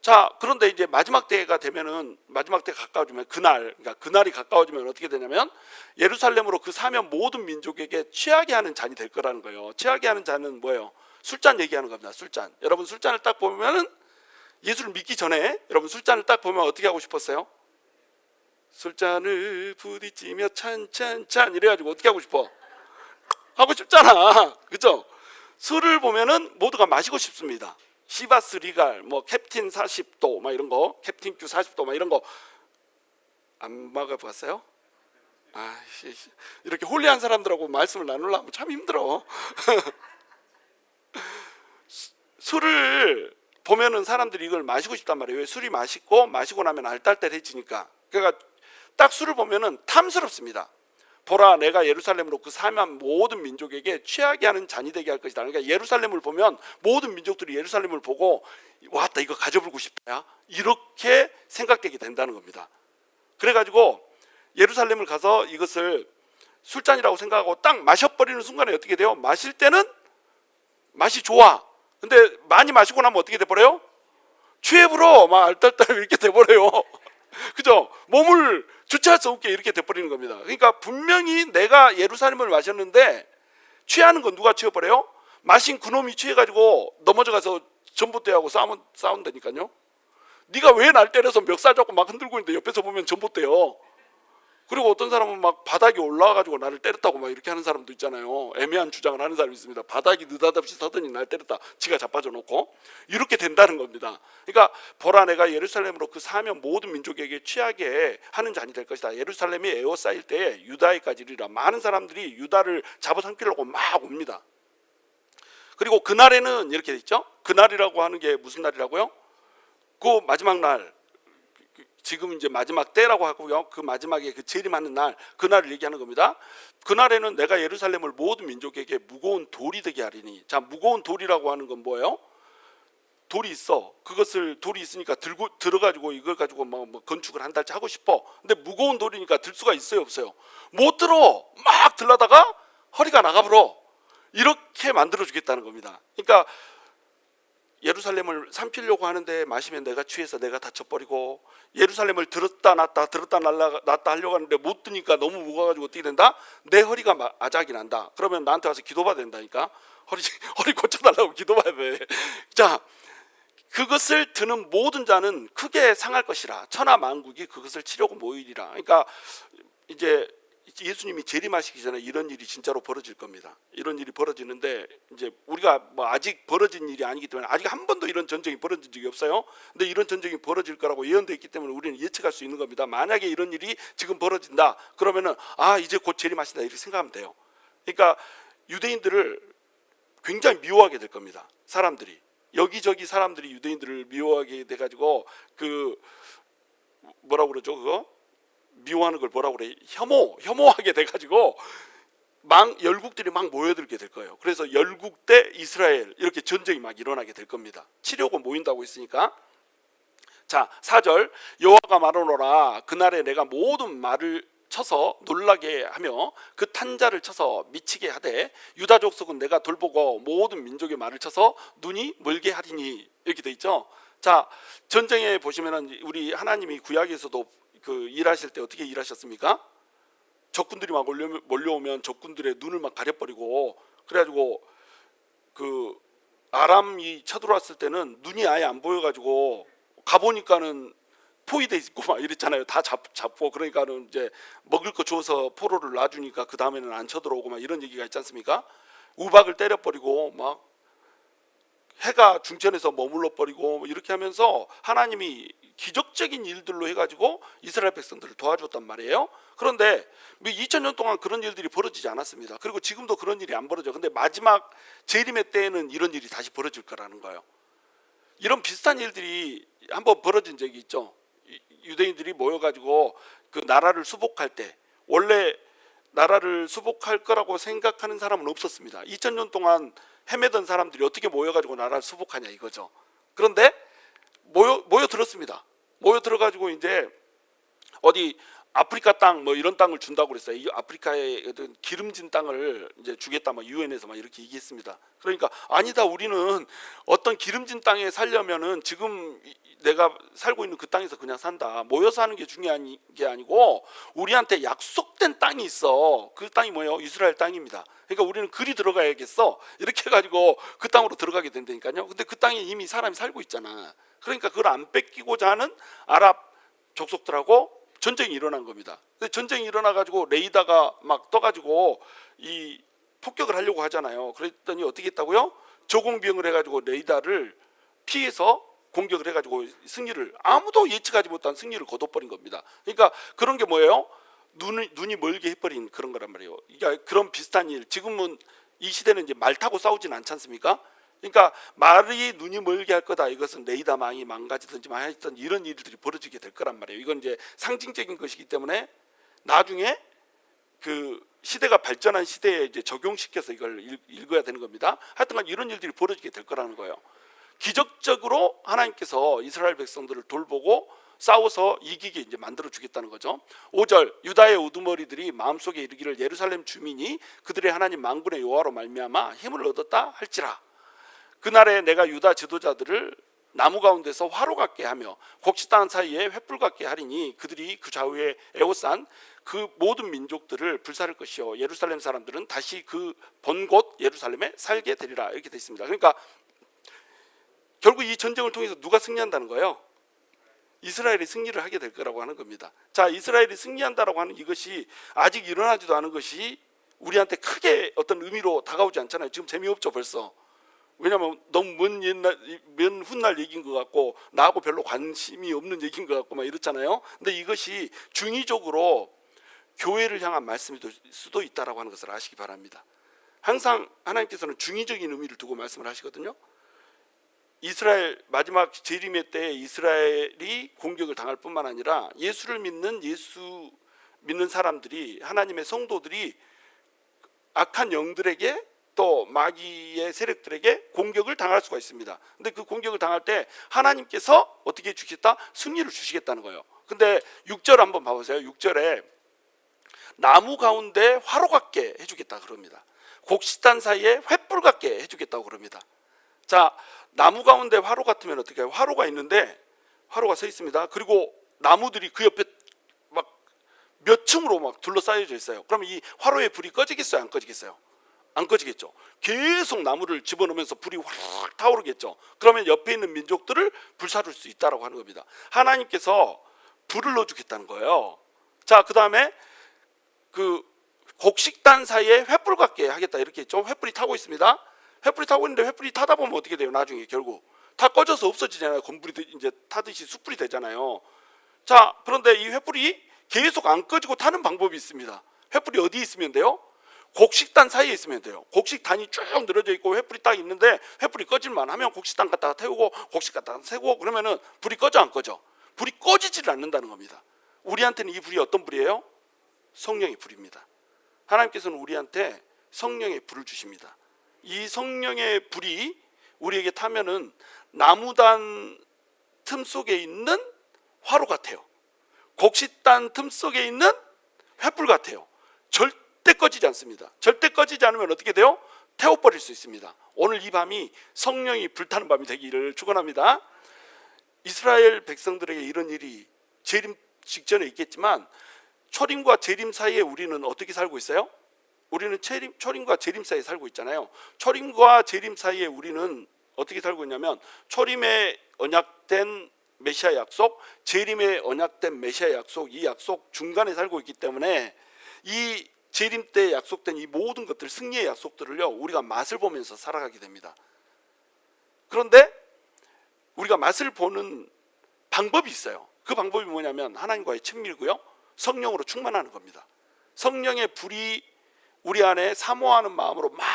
자, 그런데 이제 마지막 때가 되면은, 마지막 때 가까워지면 그러니까 그날이 가까워지면 어떻게 되냐면 예루살렘으로 그 사면 모든 민족에게 취하게 하는 잔이 될 거라는 거예요. 취하게 하는 잔은 뭐예요? 술잔 얘기하는 겁니다. 술잔. 여러분 술잔을 딱 보면은 예수를 믿기 전에 여러분 술잔을 딱 보면 어떻게 하고 싶었어요? 술잔을 부딪히며 찬찬찬 이래가지고 어떻게 하고 싶어? 하고 싶잖아. 그죠? 술을 보면은 모두가 마시고 싶습니다. 시바스 리갈, 뭐 캡틴 40도, 막 이런 거, 캡틴 큐 40도, 막 이런 거 안 먹어봤어요? 아, 이렇게 홀리한 사람들하고 말씀을 나누려면 참 힘들어. 술을 보면은 사람들이 이걸 마시고 싶단 말이에요. 왜? 술이 맛있고 마시고 나면 알딸딸해지니까. 그러니까 딱 술을 보면은 탐스럽습니다. 보라, 내가 예루살렘으로 그 사면 모든 민족에게 취하게 하는 잔이 되게 할 것이다. 그러니까 예루살렘을 보면 모든 민족들이 예루살렘을 보고 왔다, 이거 가져보고 싶다, 이렇게 생각되게 된다는 겁니다. 그래가지고 예루살렘을 가서 이것을 술잔이라고 생각하고 딱 마셔버리는 순간에 어떻게 돼요? 마실 때는 맛이 좋아. 근데 많이 마시고 나면 어떻게 돼버려요? 취해불어, 막 알딸딸 이렇게 돼버려요. 그죠? 몸을 주체할 수 없게 이렇게 돼버리는 겁니다. 그러니까 분명히 내가 예루살렘을 마셨는데 취하는 건 누가 취해버려요? 마신 그놈이 취해가지고 넘어져가서 전봇대하고 싸운다니까요. 네가 왜 날 때려서 멱살 잡고 막 흔들고 있는데 옆에서 보면 전봇대요. 그리고 어떤 사람은 막 바닥에 올라와가지고 나를 때렸다고 막 이렇게 하는 사람도 있잖아요. 애매한 주장을 하는 사람이 있습니다. 바닥이 느닷없이 서더니 날 때렸다, 지가 자빠져 놓고. 이렇게 된다는 겁니다. 그러니까 보라, 내가 예루살렘으로 그 사면 모든 민족에게 취하게 하는 잔이 될 것이다. 예루살렘이 에워싸일 때에 유다에까지 이르리라. 많은 사람들이 유다를 잡아삼키려고 막 옵니다. 그리고 그날에는 이렇게 돼 있죠. 그날이라고 하는 게 무슨 날이라고요? 그 마지막 날, 지금 이제 마지막 때라고 하고요. 그 마지막에 그 재림하는 날, 그날을 얘기하는 겁니다. 그날에는 내가 예루살렘을 모든 민족에게 무거운 돌이 되게 하리니. 자, 무거운 돌이라고 하는 건 뭐예요? 돌이 있어. 그것을 돌이 있으니까 들어가지고 이걸 가지고 뭐 건축을 한 달째 하고 싶어. 근데 무거운 돌이니까 들 수가 있어요, 없어요? 못 들어. 막 들라다가 허리가 나가버려. 이렇게 만들어 주겠다는 겁니다. 그러니까 예루살렘을 삼키려고 하는데 마시면 내가 취해서 내가 다쳐버리고, 예루살렘을 들었다 놨다 하려고 하는데 못 드니까 너무 무거워가지고 어떻게 된다? 내 허리가 아작이 난다. 그러면 나한테 와서 기도받아야 된다니까. 허리 고쳐달라고 기도받아야 돼. 자, 그것을 드는 모든 자는 크게 상할 것이라. 천하 만국이 그것을 치려고 모이리라. 그러니까 이제 예수님이 재림하시기 전에 이런 일이 진짜로 벌어질 겁니다. 이런 일이 벌어지는데 이제 우리가 뭐 아직 벌어진 일이 아니기 때문에 아직 한 번도 이런 전쟁이 벌어진 적이 없어요. 근데 이런 전쟁이 벌어질 거라고 예언되어 있기 때문에 우리는 예측할 수 있는 겁니다. 만약에 이런 일이 지금 벌어진다 그러면은 이제 곧 재림하신다 이렇게 생각하면 돼요. 그러니까 유대인들을 굉장히 미워하게 될 겁니다. 사람들이 여기저기 사람들이 유대인들을 미워하게 돼가지고 그 뭐라고 그러죠 그거? 미워하는 걸 뭐라고 그래? 혐오하게 돼가지고 열국들이 막 모여들게 될 거예요. 그래서 열국 대 이스라엘 이렇게 전쟁이 막 일어나게 될 겁니다. 치려고 모인다고 했으니까. 자, 4절, 여호와가 말하노라. 그날에 내가 모든 말을 쳐서 놀라게 하며 그 탄자를 쳐서 미치게 하되 유다 족속은 내가 돌보고 모든 민족의 말을 쳐서 눈이 멀게 하리니. 이렇게 돼 있죠. 자, 전쟁에 보시면은 우리 하나님이 구약에서도 그 일하실 때 어떻게 일하셨습니까? 적군들이 막 몰려오면 적군들의 눈을 막 가려버리고, 그래가지고 그 아람이 쳐들어왔을 때는 눈이 아예 안 보여가지고 가보니까는 포위돼 있고 막 이랬잖아요. 다 잡고. 그러니까는 이제 먹을 거 주어서 포로를 놔주니까 그 다음에는 안 쳐들어오고 막 이런 얘기가 있지 않습니까? 우박을 때려버리고 막 해가 중천에서 머물러 버리고 이렇게 하면서 하나님이 기적적인 일들로 해가지고 이스라엘 백성들을 도와줬단 말이에요. 그런데 2000년 동안 그런 일들이 벌어지지 않았습니다. 그리고 지금도 그런 일이 안 벌어져. 근데 마지막 재림의 때에는 이런 일이 다시 벌어질 거라는 거예요. 이런 비슷한 일들이 한번 벌어진 적이 있죠. 유대인들이 모여가지고 그 나라를 수복할 때, 원래 나라를 수복할 거라고 생각하는 사람은 없었습니다. 2000년 동안 헤매던 사람들이 어떻게 모여가지고 나라를 수복하냐 이거죠. 그런데 모여 들었습니다. 모여 들어가지고 이제 어디 아프리카 땅 뭐 이런 땅을 준다고 그랬어요. 이 아프리카의 어떤 기름진 땅을 이제 주겠다 막 유엔에서 막 이렇게 얘기했습니다. 그러니까 아니다, 우리는 어떤 기름진 땅에 살려면은 지금 내가 살고 있는 그 땅에서 그냥 산다. 모여서 하는 게 중요한 게 아니고 우리한테 약속된 땅이 있어. 그 땅이 뭐예요? 이스라엘 땅입니다. 그러니까 우리는 그리 들어가야겠어. 이렇게 해가지고 그 땅으로 들어가게 된다니까요. 근데 그 땅에 이미 사람이 살고 있잖아. 그러니까 그걸 안 뺏기고자 하는 아랍 족속들하고 전쟁이 일어난 겁니다. 근데 전쟁이 일어나 가지고 레이다가 막 떠가지고 이 폭격을 하려고 하잖아요. 그랬더니 어떻게 했다고요? 조공비용을 해가지고 레이다를 피해서 공격을 해가지고 승리를, 아무도 예측하지 못한 승리를 거둬버린 겁니다. 그러니까 그런 게 뭐예요? 눈이 멀게 해버린 그런 거란 말이에요. 그러니까 그런 비슷한 일, 지금은 이 시대는 이제 말 타고 싸우진 않지 않습니까? 그러니까 말이 눈이 멀게 할 거다. 이것은 레이다 망이 망가지든지 하여튼 이런 일들이 벌어지게 될 거란 말이에요. 이건 이제 상징적인 것이기 때문에 나중에 그 시대가 발전한 시대에 이제 적용시켜서 이걸 읽어야 되는 겁니다. 하여튼간 이런 일들이 벌어지게 될 거라는 거예요. 기적적으로 하나님께서 이스라엘 백성들을 돌보고 싸워서 이기게 이제 만들어 주겠다는 거죠. 5절, 유다의 우두머리들이 마음속에 이르기를 예루살렘 주민이 그들의 하나님 만군의 여호와로 말미암아 힘을 얻었다 할지라. 그날에 내가 유다 지도자들을 나무 가운데서 화로 같게 하며 곡식단 사이에 횃불 같게 하리니 그들이 그 좌우에 에워싼 그 모든 민족들을 불사를 것이요 예루살렘 사람들은 다시 그 본 곳 예루살렘에 살게 되리라. 이렇게 되어 있습니다. 그러니까 결국 이 전쟁을 통해서 누가 승리한다는 거예요? 이스라엘이 승리를 하게 될 거라고 하는 겁니다. 자, 이스라엘이 승리한다라고 하는 이것이 아직 일어나지도 않은 것이 우리한테 크게 어떤 의미로 다가오지 않잖아요. 지금 재미없죠 벌써. 왜냐하면 너무 먼 훗날 얘기인 것 같고 나하고 별로 관심이 없는 얘기인 것 같고 막 이렇잖아요. 근데 이것이 중의적으로 교회를 향한 말씀일 수도 있다라고 하는 것을 아시기 바랍니다. 항상 하나님께서는 중의적인 의미를 두고 말씀을 하시거든요. 이스라엘 마지막 재림의 때 이스라엘이 공격을 당할 뿐만 아니라 예수 믿는 사람들이, 하나님의 성도들이 악한 영들에게 또 마귀의 세력들에게 공격을 당할 수가 있습니다. 근데 그 공격을 당할 때 하나님께서 어떻게 주시겠다? 승리를 주시겠다는 거예요. 근데 6절 한번 봐보세요. 6절에 나무 가운데 화로 같게 해주겠다 그럽니다. 곡식단 사이에 횃불 같게 해주겠다고 그럽니다. 자, 나무 가운데 화로 같으면 어떻게 해요? 화로가 있는데 화로가 서 있습니다. 그리고 나무들이 그 옆에 막 몇 층으로 막 둘러싸여져 있어요. 그러면 이 화로의 불이 꺼지겠어요? 안 꺼지겠어요? 안 꺼지겠죠. 계속 나무를 집어넣으면서 불이 확 타오르겠죠. 그러면 옆에 있는 민족들을 불사를 수 있다라고 하는 겁니다. 하나님께서 불을 넣어주겠다는 거예요. 자, 그 다음에 그 곡식단 사이에 횃불 같게 하겠다 이렇게 했죠. 횃불이 타고 있습니다. 횃불이 타고 있는데 횃불이 타다 보면 어떻게 돼요? 나중에 결국 다 꺼져서 없어지잖아요. 건불이 이제 타듯이 숯불이 되잖아요. 자, 그런데 이 횃불이 계속 안 꺼지고 타는 방법이 있습니다. 횃불이 어디에 있으면 돼요? 곡식단 사이에 있으면 돼요. 곡식단이 쭉 늘어져 있고 횃불이 딱 있는데 횃불이 꺼질만 하면 곡식단 갖다가 태우고 곡식 갖다가 세고 그러면은 불이 꺼져 안 꺼져? 불이 꺼지질 않는다는 겁니다. 우리한테는 이 불이 어떤 불이에요? 성령의 불입니다. 하나님께서는 우리한테 성령의 불을 주십니다. 이 성령의 불이 우리에게 타면은 나무단 틈 속에 있는 화로 같아요. 곡식단 틈 속에 있는 횃불 같아요. 절대 꺼지지 않습니다. 절대 꺼지지 않으면 어떻게 돼요? 태워버릴 수 있습니다. 오늘 이 밤이 성령이 불타는 밤이 되기를 축원합니다. 이스라엘 백성들에게 이런 일이 재림 직전에 있겠지만 초림과 재림 사이에 우리는 어떻게 살고 있어요? 우리는 초림과 재림 사이에 살고 있잖아요. 초림과 재림 사이에 우리는 어떻게 살고 있냐면 초림에 언약된 메시아 약속, 재림에 언약된 메시아 약속, 이 약속 중간에 살고 있기 때문에 이 재림 때 약속된 이 모든 것들, 승리의 약속들을요 우리가 맛을 보면서 살아가게 됩니다. 그런데 우리가 맛을 보는 방법이 있어요. 그 방법이 뭐냐면 하나님과의 친밀고요, 성령으로 충만하는 겁니다. 성령의 불이 우리 안에 사모하는 마음으로 막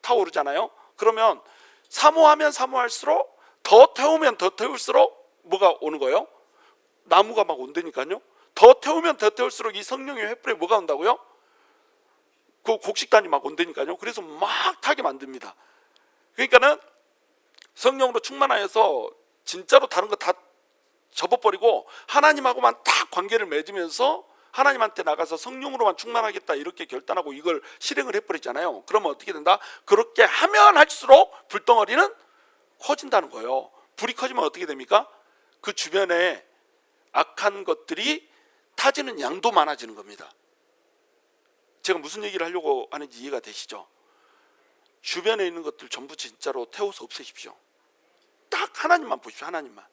타오르잖아요. 그러면 사모하면 사모할수록, 더 태우면 더 태울수록 뭐가 오는 거예요? 나무가 막 온다니까요. 더 태우면 더 태울수록 이 성령의 횃불에 뭐가 온다고요? 그 곡식단이 막 온다니까요. 그래서 막 타게 만듭니다. 그러니까는 성령으로 충만하여서 진짜로 다른 거 다 접어버리고 하나님하고만 딱 관계를 맺으면서 하나님한테 나가서 성령으로만 충만하겠다 이렇게 결단하고 이걸 실행을 해버리잖아요. 그러면 어떻게 된다? 그렇게 하면 할수록 불덩어리는 커진다는 거예요. 불이 커지면 어떻게 됩니까? 그 주변에 악한 것들이 타지는 양도 많아지는 겁니다. 제가 무슨 얘기를 하려고 하는지 이해가 되시죠? 주변에 있는 것들 전부 진짜로 태워서 없애십시오. 딱 하나님만 보십시오. 하나님만.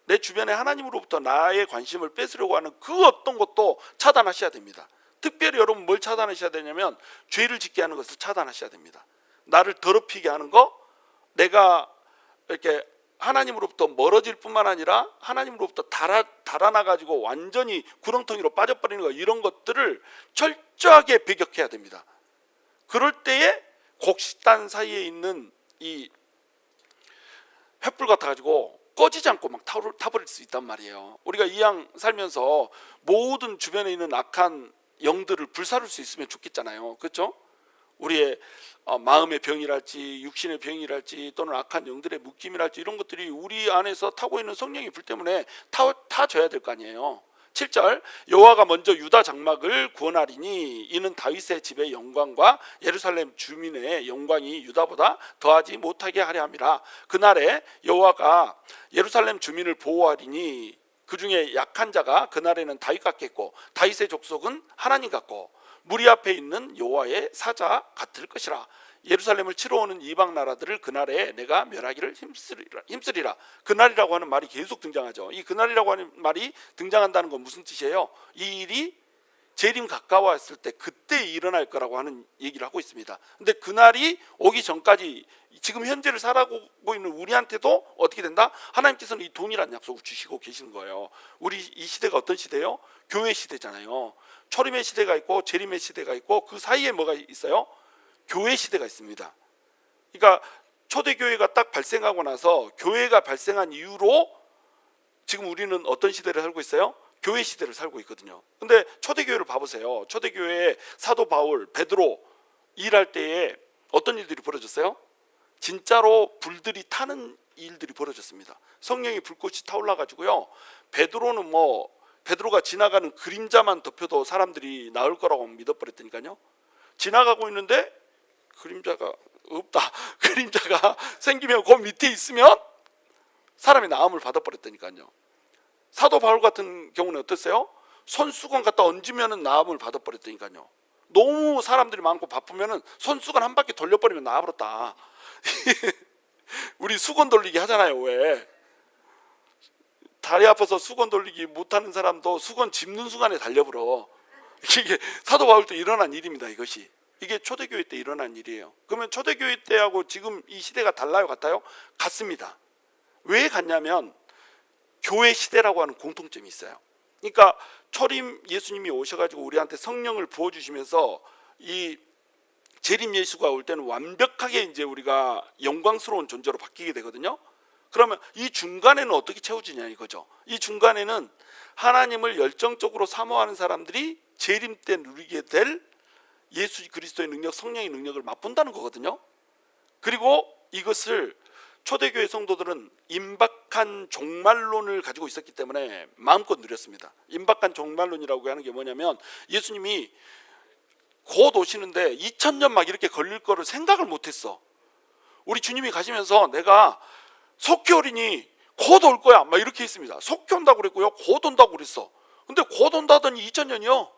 내 주변에 하나님으로부터 나의 관심을 뺏으려고 하는 그 어떤 것도 차단하셔야 됩니다. 특별히 여러분 뭘 차단하셔야 되냐면 죄를 짓게 하는 것을 차단하셔야 됩니다. 나를 더럽히게 하는 거, 내가 이렇게 하나님으로부터 멀어질 뿐만 아니라 하나님으로부터 달아나가지고 완전히 구렁텅이로 빠져버리는 거, 이런 것들을 철저하게 배격해야 됩니다. 그럴 때에 곡식단 사이에 있는 이 횃불 같아가지고 꺼지지 않고 막 타버릴 수 있단 말이에요. 우리가 이왕 살면서 모든 주변에 있는 악한 영들을 불사를 수 있으면 좋겠잖아요. 그렇죠? 우리의 마음의 병이랄지 육신의 병이랄지 또는 악한 영들의 묶임이랄지 이런 것들이 우리 안에서 타고 있는 성령의 불 때문에 타져야 될 거 아니에요. 7절, 여호와가 먼저 유다 장막을 구원하리니 이는 다윗의 집의 영광과 예루살렘 주민의 영광이 유다보다 더하지 못하게 하려 함이라. 그날에 여호와가 예루살렘 주민을 보호하리니 그 중에 약한 자가 그날에는 다윗 같겠고 다윗의 족속은 하나님 같고 무리 앞에 있는 여호와의 사자 같을 것이라. 예루살렘을 치러 오는 이방 나라들을 그날에 내가 멸하기를 힘쓰리라. 그날이라고 하는 말이 계속 등장하죠. 이 그날이라고 하는 말이 등장한다는 건 무슨 뜻이에요? 이 일이 재림 가까웠을 때 그때 일어날 거라고 하는 얘기를 하고 있습니다. 근데 그날이 오기 전까지 지금 현재를 살아가고 있는 우리한테도 어떻게 된다? 하나님께서는 이 동일한 약속을 주시고 계시는 거예요. 우리 이 시대가 어떤 시대예요? 교회 시대잖아요. 초림의 시대가 있고 재림의 시대가 있고 그 사이에 뭐가 있어요? 교회 시대가 있습니다. 그러니까 초대교회가 딱 발생하고 나서 교회가 발생한 이후로 지금 우리는 어떤 시대를 살고 있어요? 교회 시대를 살고 있거든요. 근데 초대교회를 봐보세요. 초대교회에 사도 바울, 베드로 일할 때에 어떤 일들이 벌어졌어요? 진짜로 불들이 타는 일들이 벌어졌습니다. 성령의 불꽃이 타올라 가지고요. 베드로가 지나가는 그림자만 덮여도 사람들이 나을 거라고 믿어버렸다니까요. 지나가고 있는데 그림자가 없다. 그림자가 생기면 그 밑에 있으면 사람이 나음을 받아버렸다니까요. 사도 바울 같은 경우는 어땠어요? 손수건 갖다 얹으면 나음을 받아버렸다니까요. 너무 사람들이 많고 바쁘면 손수건 한 바퀴 돌려버리면 나아버렸다. 우리 수건 돌리기 하잖아요. 왜? 다리 아파서 수건 돌리기 못하는 사람도 수건 짚는 순간에 달려버려. 이게 사도 바울 때 일어난 일입니다. 이것이. 이게 초대교회 때 일어난 일이에요. 그러면 초대교회 때하고 지금 이 시대가 달라요? 같아요? 같습니다. 왜 같냐면 교회 시대라고 하는 공통점이 있어요. 그러니까 초림 예수님이 오셔가지고 우리한테 성령을 부어주시면서 이 재림 예수가 올 때는 완벽하게 이제 우리가 영광스러운 존재로 바뀌게 되거든요. 그러면 이 중간에는 어떻게 채워지냐 이거죠. 이 중간에는 하나님을 열정적으로 사모하는 사람들이 재림 때 누리게 될 예수 그리스도의 능력, 성령의 능력을 맛본다는 거거든요. 그리고 이것을 초대교회 성도들은 임박한 종말론을 가지고 있었기 때문에 마음껏 누렸습니다. 임박한 종말론이라고 하는 게 뭐냐면 예수님이 곧 오시는데 2000년 막 이렇게 걸릴 거를 생각을 못했어. 우리 주님이 가시면서 내가 속히 오리니 곧 올 거야 막 이렇게 했습니다. 속히 온다고 그랬고요, 곧 온다고 그랬어. 근데 곧 온다더니 2000년이요.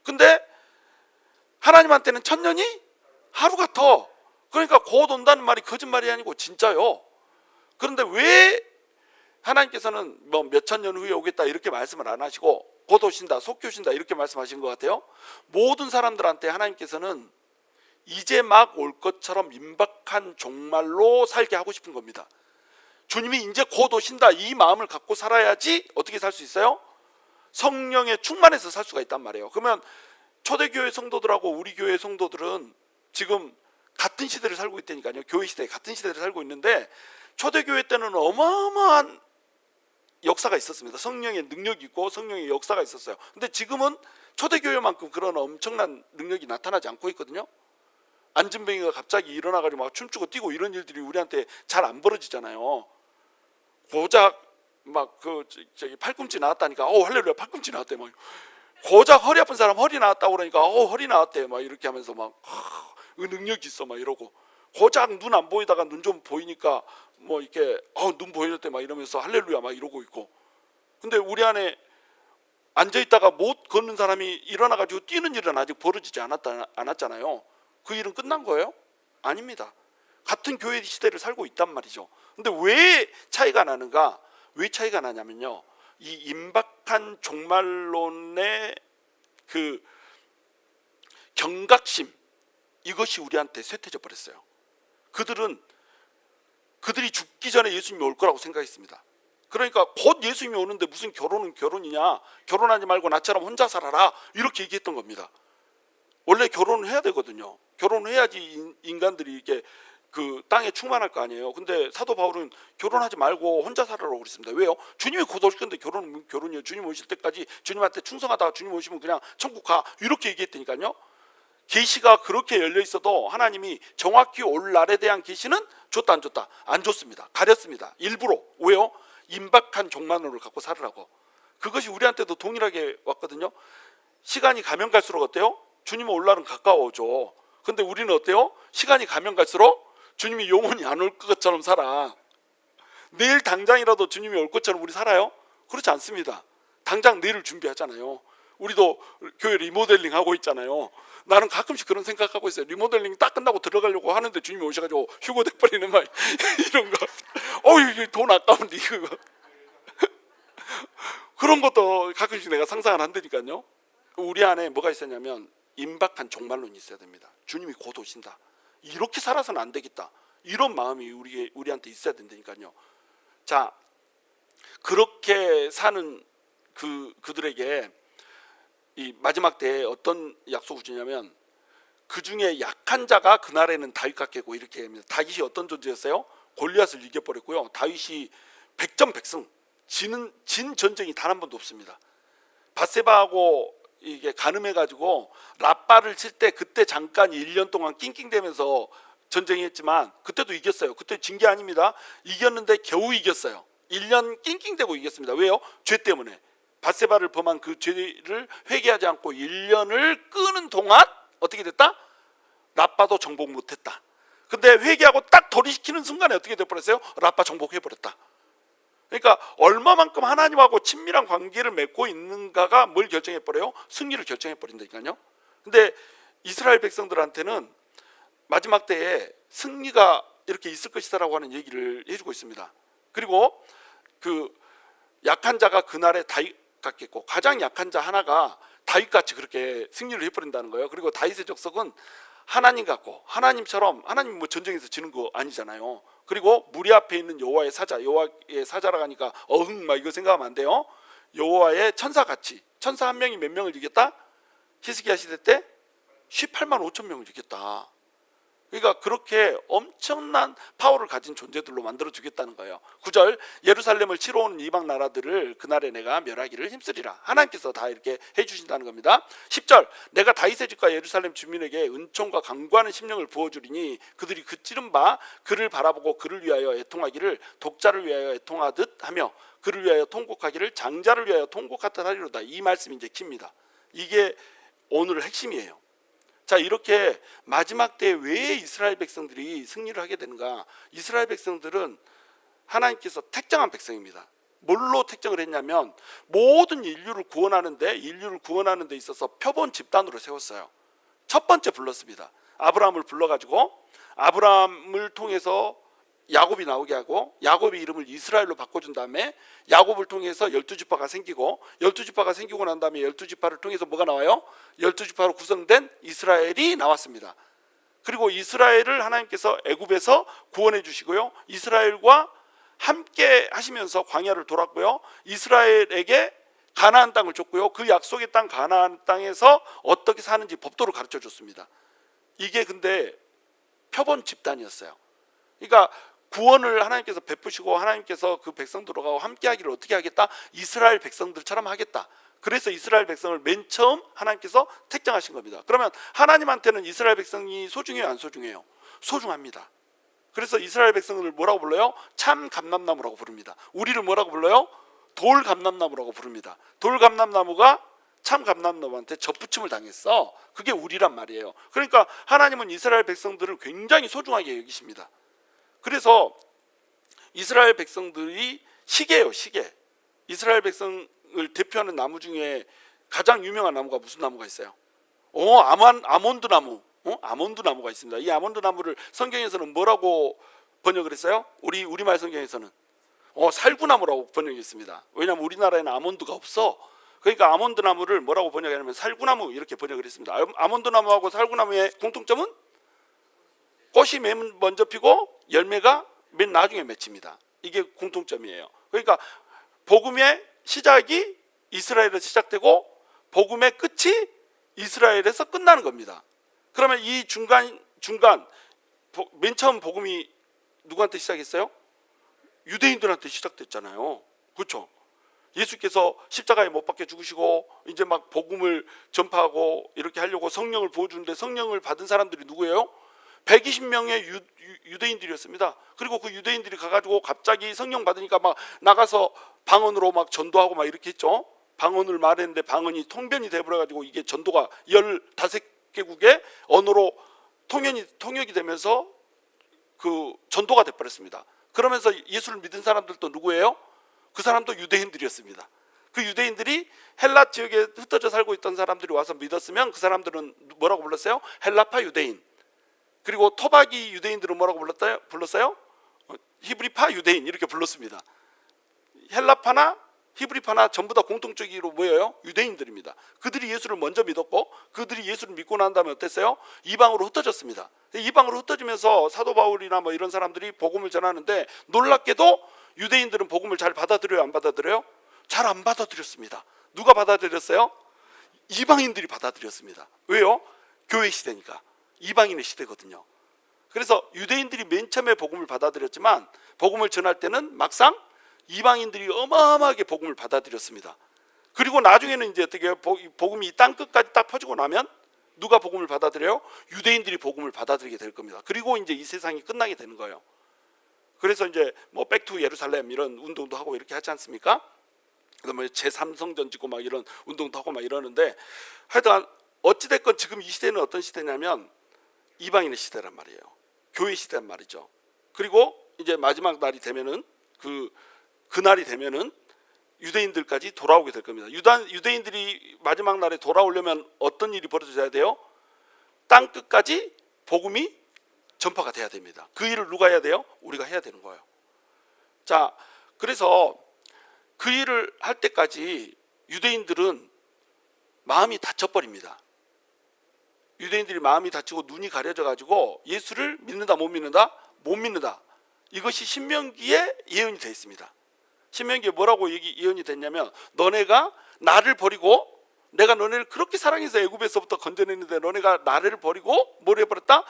근데 하나님한테는 1000년이 하루 같아. 그러니까 곧 온다는 말이 거짓말이 아니고 진짜요. 그런데 왜 하나님께서는 뭐 몇천 년 후에 오겠다 이렇게 말씀을 안 하시고 곧 오신다, 속히 오신다 이렇게 말씀하신 것 같아요. 모든 사람들한테 하나님께서는 이제 막 올 것처럼 임박한 종말로 살게 하고 싶은 겁니다. 주님이 이제 곧 오신다 이 마음을 갖고 살아야지 어떻게 살 수 있어요? 성령에 충만해서 살 수가 있단 말이에요. 그러면 초대교회 성도들하고 우리 교회 성도들은 지금 같은 시대를 살고 있다니까요. 교회 시대 같은 시대를 살고 있는데 초대교회 때는 어마어마한 역사가 있었습니다. 성령의 능력이 있고 성령의 역사가 있었어요. 근데 지금은 초대교회만큼 그런 엄청난 능력이 나타나지 않고 있거든요. 안진뱅이가 갑자기 일어나가지고 막 춤추고 뛰고 이런 일들이 우리한테 잘 안 벌어지잖아요. 고작 막 그 저기 팔꿈치 나왔다니까 할렐루야 팔꿈치 나왔대 막 고작 허리 아픈 사람 허리 나왔다고 그러니까 허리 나왔대 막 이렇게 하면서 막 능력이 있어 막 이러고 고작 눈 안 보이다가 눈 좀 보이니까 뭐 이렇게 눈 보이는데 막 이러면서 할렐루야 막 이러고 있고 근데 우리 안에 앉아 있다가 못 걷는 사람이 일어나 가지고 뛰는 일은 아직 벌어지지 않았잖아요. 그 일은 끝난 거예요? 아닙니다. 같은 교회 시대를 살고 있단 말이죠. 근데 왜 차이가 나는가? 왜 차이가 나냐면요. 이 임박한 종말론의 그 경각심 이것이 우리한테 쇠퇴져 버렸어요. 그들이 죽기 전에 예수님이 올 거라고 생각했습니다. 그러니까 곧 예수님이 오는데 무슨 결혼은 결혼이냐? 결혼하지 말고 나처럼 혼자 살아라 이렇게 얘기했던 겁니다. 원래 결혼을 해야 되거든요. 결혼을 해야지 인간들이 이렇게 그 땅에 충만할 거 아니에요. 근데 사도 바울은 결혼하지 말고 혼자 살아라고 그랬습니다. 왜요? 주님이 곧 오실 건데 결혼은 결혼이요. 주님 오실 때까지 주님한테 충성하다가 주님 오시면 그냥 천국 가 이렇게 얘기했다니까요. 계시가 그렇게 열려 있어도 하나님이 정확히 올 날에 대한 계시는 줬다 안 줬다? 안 줬습니다. 가렸습니다. 일부러. 왜요? 임박한 종말론을 갖고 살으라고. 그것이 우리한테도 동일하게 왔거든요. 시간이 가면 갈수록 어때요? 주님 올 날은 가까워져. 근데 우리는 어때요? 시간이 가면 갈수록 주님이 영원히 안 올 것처럼 살아. 내일 당장이라도 주님이 올 것처럼 우리 살아요? 그렇지 않습니다. 당장 내일을 준비하잖아요. 우리도 교회 리모델링 하고 있잖아요. 나는 가끔씩 그런 생각하고 있어요. 리모델링 딱 끝나고 들어가려고 하는데 주님이 오셔가지고 휴고 돼버리는 말 이런 거. 이게 돈 아까운데 이거. 그런 것도 가끔씩 내가 상상을 한다니까요. 우리 안에 뭐가 있었냐면 임박한 종말론이 있어야 됩니다. 주님이 곧 오신다. 이렇게 살아서는 안 되겠다. 이런 마음이 우리한테 있어야 된다니까요. 자, 그렇게 사는 그들에게 이 마지막 때에 어떤 약속을 주냐면 그 중에 약한 자가 그날에는 다윗과 깨고 이렇게 합니다. 다윗이 어떤 존재였어요? 골리앗을 이겨버렸고요. 다윗이 백전백승 진 전쟁이 단 한 번도 없습니다. 밧세바하고 이게 간음해가지고 라빠를 칠 때 그때 잠깐 1년 동안 낑낑대면서 전쟁했지만 그때도 이겼어요. 그때 진 게 아닙니다. 이겼는데 겨우 이겼어요. 1년 낑낑대고 이겼습니다. 왜요? 죄 때문에. 밧세바를 범한 그 죄를 회개하지 않고 1년을 끄는 동안 어떻게 됐다? 라빠도 정복 못했다. 근데 회개하고 딱 돌이키는 순간에 어떻게 돼버렸어요? 라빠 정복해버렸다. 그러니까 얼마만큼 하나님하고 친밀한 관계를 맺고 있는가가 뭘 결정해버려요? 승리를 결정해버린다니까요. 근데 이스라엘 백성들한테는 마지막 때에 승리가 이렇게 있을 것이다라고 하는 얘기를 해주고 있습니다. 그리고 그 약한 자가 그날에 다윗 같겠고 가장 약한 자 하나가 다윗같이 그렇게 승리를 해버린다는 거예요. 그리고 다윗의 족속은 하나님 같고 하나님처럼 하나님 뭐 전쟁에서 지는 거 아니잖아요. 그리고 무리 앞에 있는 여호와의 사자라고 하니까 막 이거 생각하면 안 돼요. 여호와의 천사같이 천사 한 명이 몇 명을 이겼다? 히스기야 시대 때 18만 5천 명을 이겼다. 그러니까 그렇게 엄청난 파워를 가진 존재들로 만들어 주겠다는 거예요. 9절 예루살렘을 치러 오는 이방 나라들을 그날에 내가 멸하기를 힘쓰리라. 하나님께서 다 이렇게 해주신다는 겁니다. 10절 내가 다윗의 집과 예루살렘 주민에게 은총과 강구하는 심령을 부어주리니 그들이 그 찌른 바 그를 바라보고 그를 위하여 애통하기를 독자를 위하여 애통하듯 하며 그를 위하여 통곡하기를 장자를 위하여 통곡하듯 하리로다. 이 말씀이 이제 킵니다. 이게 오늘 핵심이에요. 자, 이렇게 마지막 때에 왜 이스라엘 백성들이 승리를 하게 되는가? 이스라엘 백성들은 하나님께서 택정한 백성입니다. 뭘로 택정을 했냐면 모든 인류를 구원하는 데 있어서 표본 집단으로 세웠어요. 첫 번째 불렀습니다. 아브라함을 불러가지고 아브라함을 통해서 야곱이 나오게 하고 야곱의 이름을 이스라엘로 바꿔준 다음에 야곱을 통해서 12지파가 생기고 12지파가 생기고 난 다음에 12지파를 통해서 뭐가 나와요? 12지파로 구성된 이스라엘이 나왔습니다. 그리고 이스라엘을 하나님께서 애굽에서 구원해 주시고요. 이스라엘과 함께 하시면서 광야를 돌았고요. 이스라엘에게 가나안 땅을 줬고요. 그 약속의 땅 가나안 땅에서 어떻게 사는지 법도를 가르쳐 줬습니다. 이게 근데 표본 집단이었어요. 그러니까 구원을 하나님께서 베푸시고 하나님께서 그 백성들과 함께 하기를 어떻게 하겠다? 이스라엘 백성들처럼 하겠다. 그래서 이스라엘 백성을 맨 처음 하나님께서 택정하신 겁니다. 그러면 하나님한테는 이스라엘 백성이 소중해요, 안 소중해요? 소중합니다. 그래서 이스라엘 백성을 뭐라고 불러요? 참 감람나무라고 부릅니다. 우리를 뭐라고 불러요? 돌 감람나무라고 부릅니다. 돌 감람나무가 참 감람나무한테 접붙임을 당했어. 그게 우리란 말이에요. 그러니까 하나님은 이스라엘 백성들을 굉장히 소중하게 여기십니다. 그래서 이스라엘 백성들이 시계예요, 시계. 이스라엘 백성을 대표하는 나무 중에 가장 유명한 나무가 무슨 나무가 있어요? 아몬드 나무. 아몬드 나무가 있습니다. 이 아몬드 나무를 성경에서는 뭐라고 번역을 했어요? 우리말 성경에서는 살구나무라고 번역했습니다. 왜냐하면 우리나라에는 아몬드가 없어. 그러니까 아몬드 나무를 뭐라고 번역하냐면 살구나무 이렇게 번역을 했습니다. 아몬드 나무하고 살구나무의 공통점은 꽃이 맨 먼저 피고 열매가 맨 나중에 맺힙니다. 이게 공통점이에요. 그러니까 복음의 시작이 이스라엘에서 시작되고 복음의 끝이 이스라엘에서 끝나는 겁니다. 그러면 이 중간 맨 처음 복음이 누구한테 시작했어요? 유대인들한테 시작됐잖아요. 그렇죠? 예수께서 십자가에 못 박혀 죽으시고 이제 막 복음을 전파하고 이렇게 하려고 성령을 부어주는데 성령을 받은 사람들이 누구예요? 120명의 유대인들이었습니다. 그리고 그 유대인들이 가가지고 갑자기 성령 받으니까 막 나가서 방언으로 막 전도하고 막 이렇게 했죠. 방언을 말했는데 방언이 통변이 돼버려가지고 이게 전도가 15개국의 언어로 통역이 되면서 그 전도가 돼버렸습니다. 그러면서 예수를 믿은 사람들도 누구예요? 그 사람도 유대인들이었습니다. 그 유대인들이 헬라 지역에 흩어져 살고 있던 사람들이 와서 믿었으면 그 사람들은 뭐라고 불렀어요? 헬라파 유대인. 그리고 토박이 유대인들은 뭐라고 불렀어요? 히브리파 유대인 이렇게 불렀습니다. 헬라파나 히브리파나 전부 다 공통적으로 뭐예요? 유대인들입니다. 그들이 예수를 먼저 믿었고 그들이 예수를 믿고 난 다음에 어땠어요? 이방으로 흩어졌습니다. 이방으로 흩어지면서 사도 바울이나 뭐 이런 사람들이 복음을 전하는데 놀랍게도 유대인들은 복음을 잘 받아들여요? 안 받아들여요? 잘 안 받아들였습니다. 누가 받아들였어요? 이방인들이 받아들였습니다. 왜요? 교회 시대니까. 이방인의 시대거든요. 그래서 유대인들이 맨 처음에 복음을 받아들였지만 복음을 전할 때는 막상 이방인들이 어마어마하게 복음을 받아들였습니다. 그리고 나중에는 이제 어떻게 복음이 이 땅 끝까지 딱 퍼지고 나면 누가 복음을 받아들여요? 유대인들이 복음을 받아들이게 될 겁니다. 그리고 이제 이 세상이 끝나게 되는 거예요. 그래서 이제 뭐 백투 예루살렘 이런 운동도 하고 이렇게 하지 않습니까? 그다음에 제3성전 짓고 막 이런 운동도 하고 막 이러는데 하여튼 어찌됐건 지금 이 시대는 어떤 시대냐면 이방인의 시대란 말이에요. 교회 시대란 말이죠. 그리고 이제 마지막 날이 되면은 그날이 되면은 유대인들까지 돌아오게 될 겁니다. 유대인들이 마지막 날에 돌아오려면 어떤 일이 벌어져야 돼요? 땅 끝까지 복음이 전파가 돼야 됩니다. 그 일을 누가 해야 돼요? 우리가 해야 되는 거예요. 자, 그래서 그 일을 할 때까지 유대인들은 마음이 다쳐버립니다. 유대인들이 마음이 다치고 눈이 가려져 가지고 예수를 믿는다 못 믿는다? 못 믿는다. 이것이 신명기에 예언이 되어 있습니다. 신명기에 뭐라고 예언이 됐냐면 너네가 나를 버리고 내가 너네를 그렇게 사랑해서 애굽에서부터 건져냈는데 너네가 나를 버리고 뭘 해버렸다?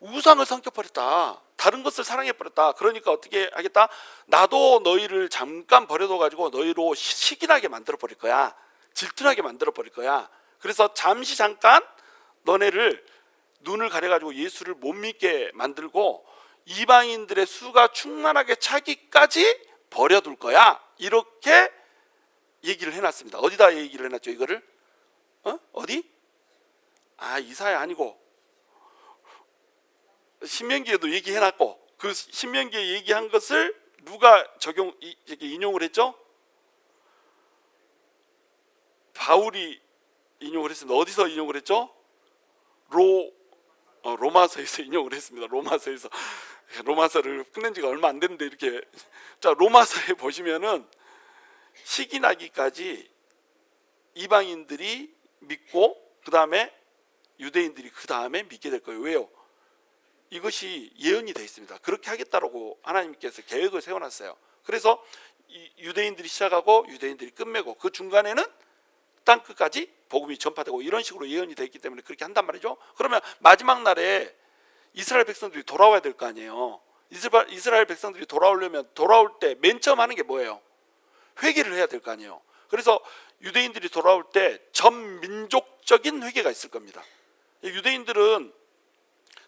우상을 섬겨버렸다. 다른 것을 사랑해버렸다. 그러니까 어떻게 하겠다? 나도 너희를 잠깐 버려둬가지고 너희로 시기나게 만들어버릴 거야. 질투나게 만들어버릴 거야. 그래서 잠깐 너네를 눈을 가려가지고 예수를 못 믿게 만들고 이방인들의 수가 충만하게 차기까지 버려둘 거야. 이렇게 얘기를 해놨습니다. 어디다 얘기를 해놨죠 이거를? 어디? 이사야 아니고 신명기에도 얘기해놨고 그 신명기에 얘기한 것을 누가 인용을 했죠? 바울이 인용을 했습니다. 어디서 인용을 했죠? 로마서에서 인용을 했습니다. 로마서를 끝낸 지가 얼마 안 됐는데 이렇게 자 로마서에 보시면은 시기 나기까지 이방인들이 믿고 그 다음에 유대인들이 그 다음에 믿게 될 거예요. 왜요? 이것이 예언이 되어 있습니다. 그렇게 하겠다라고 하나님께서 계획을 세워놨어요. 그래서 유대인들이 시작하고 유대인들이 끝맺고 그 중간에는 땅 끝까지 복음이 전파되고 이런 식으로 예언이 되어 있기 때문에 그렇게 한단 말이죠. 그러면 마지막 날에 이스라엘 백성들이 돌아와야 될 거 아니에요. 이스라엘 백성들이 돌아오려면 돌아올 때 맨 처음 하는 게 뭐예요? 회개를 해야 될 거 아니에요. 그래서 유대인들이 돌아올 때 전민족적인 회개가 있을 겁니다. 유대인들은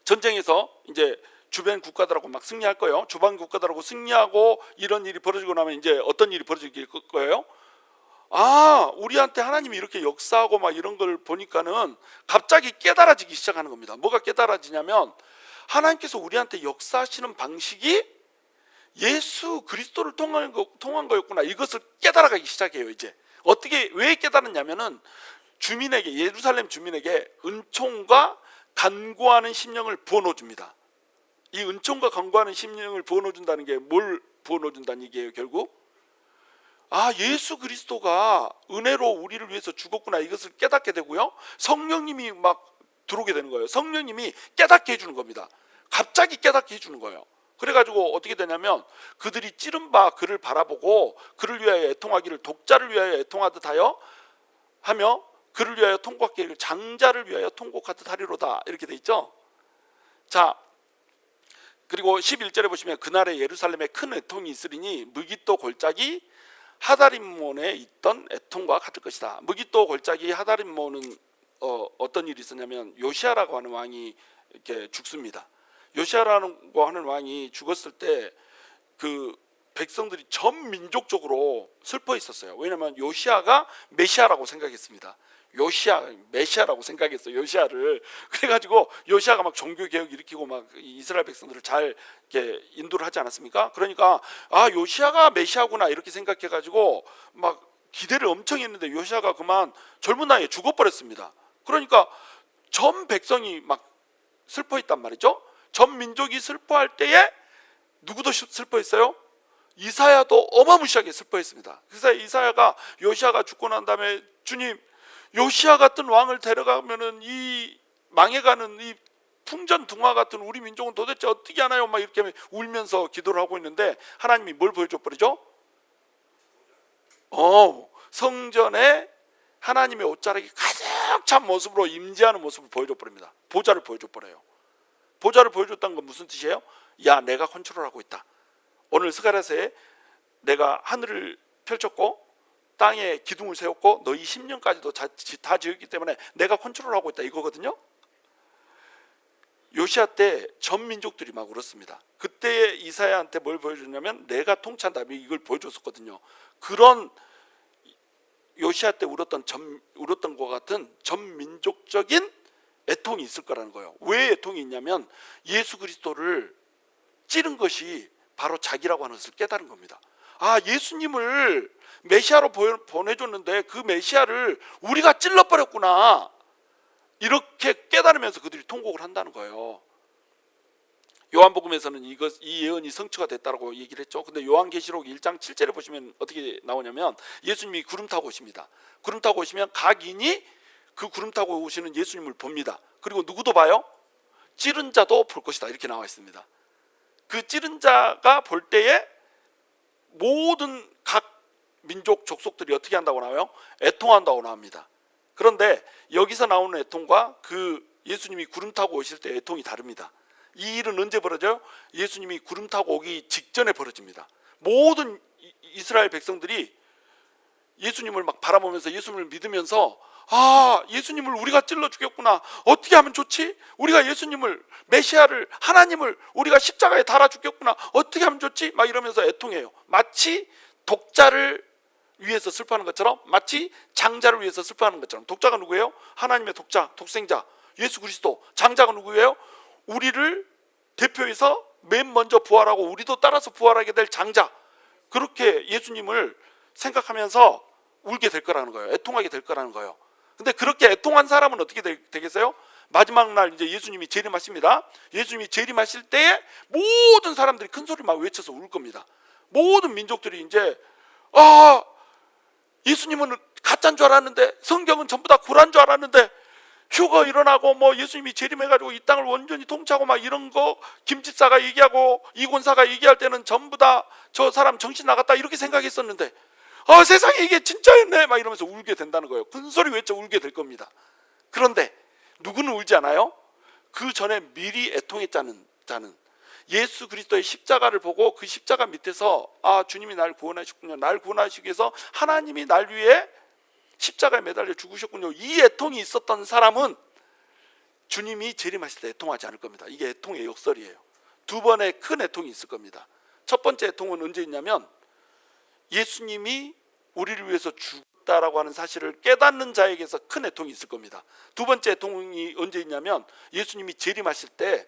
전쟁에서 이제 주변 국가들하고 막 승리할 거예요. 주변 국가들하고 승리하고 이런 일이 벌어지고 나면 이제 어떤 일이 벌어질 거예요? 아, 우리한테 하나님이 이렇게 역사하고 막 이런 걸 보니까는 갑자기 깨달아지기 시작하는 겁니다. 뭐가 깨달아지냐면 하나님께서 우리한테 역사하시는 방식이 예수 그리스도를 통한 거였구나. 이것을 깨달아가기 시작해요. 이제 어떻게 왜 깨달았냐면은 주민에게, 예루살렘 주민에게 은총과 간구하는 심령을 부어넣어 줍니다. 이 은총과 간구하는 심령을 부어넣어 준다는 게 뭘 부어넣어 준다는 얘기예요. 결국 아, 예수 그리스도가 은혜로 우리를 위해서 죽었구나. 이것을 깨닫게 되고요, 성령님이 막 들어오게 되는 거예요. 성령님이 깨닫게 해주는 겁니다. 갑자기 깨닫게 해주는 거예요. 그래가지고 어떻게 되냐면 그들이 찌른 바 그를 바라보고 그를 위하여 애통하기를 독자를 위하여 애통하듯 하며 그를 위하여 통곡하기를 장자를 위하여 통곡하듯 하리로다. 이렇게 돼 있죠. 자, 그리고 11절에 보시면 그날에 예루살렘에 큰 애통이 있으리니 무깃도 골짜기 하다림몬에 있던 애통과 같을 것이다. 무깃도 골짜기 하다림몬은 어떤 일이 있었냐면 요시아라고 하는 왕이 이렇게 죽습니다. 요시아라고 하는 왕이 죽었을 때 그 백성들이 전 민족적으로 슬퍼 있었어요. 왜냐하면 요시아가 메시아라고 생각했습니다. 메시아라고 생각했어요. 요시아를. 그래가지고 요시아가 막 종교 개혁 일으키고 막 이스라엘 백성들을 잘 이렇게 인도를 하지 않았습니까? 그러니까 아, 요시아가 메시아구나 이렇게 생각해가지고 막 기대를 엄청 했는데 요시아가 그만 젊은 나이에 죽어버렸습니다. 그러니까 전 백성이 막 슬퍼했단 말이죠. 전 민족이 슬퍼할 때에 누구도 슬퍼했어요? 이사야도 어마무시하게 슬퍼했습니다. 그래서 이사야가 요시아가 죽고 난 다음에 주님, 요시아 같은 왕을 데려가면은 이 망해가는 이 풍전등화 같은 우리 민족은 도대체 어떻게 하나요? 막 이렇게 울면서 기도를 하고 있는데 하나님이 뭘 보여줘 버리죠? 성전에 하나님의 옷자락이 가득 찬 모습으로 임재하는 모습을 보여줘 버립니다. 보좌를 보여줘 버려요. 보좌를 보여줬다는 건 무슨 뜻이에요? 야, 내가 컨트롤하고 있다. 오늘 스가랴서에 내가 하늘을 펼쳤고 땅에 기둥을 세웠고 너희 10년까지도 다 지었기 때문에 내가 컨트롤하고 있다, 이거거든요. 요시아 때 전 민족들이 막 울었습니다. 그때 이사야한테 뭘 보여줬냐면 내가 통치한다, 이걸 보여줬었거든요. 그런 요시아 때 울었던 것 같은 전 민족적인 애통이 있을 거라는 거예요. 왜 애통이 있냐면 예수 그리스도를 찌른 것이 바로 자기라고 하는 것을 깨달은 겁니다. 아, 예수님을 메시아로 보내줬는데 그 메시아를 우리가 찔러버렸구나, 이렇게 깨달으면서 그들이 통곡을 한다는 거예요. 요한복음에서는 이 예언이 성취가 됐다고 얘기를 했죠. 근데 요한계시록 1장 7절에 보시면 어떻게 나오냐면 예수님이 구름 타고 오십니다. 구름 타고 오시면 각인이 그 구름 타고 오시는 예수님을 봅니다. 그리고 누구도 봐요? 찌른 자도 볼 것이다, 이렇게 나와 있습니다. 그 찌른 자가 볼 때에 모든 각 민족 족속들이 어떻게 한다고 나와요? 애통한다고 나옵니다. 그런데 여기서 나오는 애통과 그 예수님이 구름 타고 오실 때 애통이 다릅니다. 이 일은 언제 벌어져요? 예수님이 구름 타고 오기 직전에 벌어집니다. 모든 이스라엘 백성들이 예수님을 막 바라보면서 예수님을 믿으면서 아, 예수님을 우리가 찔러 죽였구나, 어떻게 하면 좋지? 우리가 예수님을, 메시아를, 하나님을 우리가 십자가에 달아 죽였구나, 어떻게 하면 좋지? 막 이러면서 애통해요. 마치 독자를 위해서 슬퍼하는 것처럼, 마치 장자를 위해서 슬퍼하는 것처럼. 독자가 누구예요? 하나님의 독자, 독생자 예수 그리스도. 장자가 누구예요? 우리를 대표해서 맨 먼저 부활하고 우리도 따라서 부활하게 될 장자. 그렇게 예수님을 생각하면서 울게 될 거라는 거예요. 애통하게 될 거라는 거예요. 근데 그렇게 애통한 사람은 어떻게 되겠어요? 마지막 날 이제 예수님이 재림하십니다. 예수님이 재림하실 때에 모든 사람들이 큰 소리 막 외쳐서 울 겁니다. 모든 민족들이 이제 아, 예수님은 가짜인 줄 알았는데, 성경은 전부 다 구란 줄 알았는데, 휴거 일어나고 뭐 예수님이 재림해가지고 이 땅을 완전히 통치하고 막 이런 거 김집사가 얘기하고 이권사가 얘기할 때는 전부 다 저 사람 정신 나갔다 이렇게 생각했었는데 세상에 이게 진짜였네 막 이러면서 울게 된다는 거예요. 큰 소리 외쳐 울게 될 겁니다. 그런데 누구는 울지 않아요? 그 전에 미리 애통했다는 자는 예수 그리스도의 십자가를 보고 그 십자가 밑에서 아, 주님이 날 구원하셨군요, 날 구원하시기 위해서 하나님이 날 위해 십자가에 매달려 죽으셨군요, 이 애통이 있었던 사람은 주님이 재림하실 때 애통하지 않을 겁니다. 이게 애통의 역설이에요. 두 번의 큰 애통이 있을 겁니다. 첫 번째 애통은 언제 있냐면 예수님이 우리를 위해서 죽었다라고 하는 사실을 깨닫는 자에게서 큰 애통이 있을 겁니다. 두 번째 애통이 언제 있냐면 예수님이 재림하실 때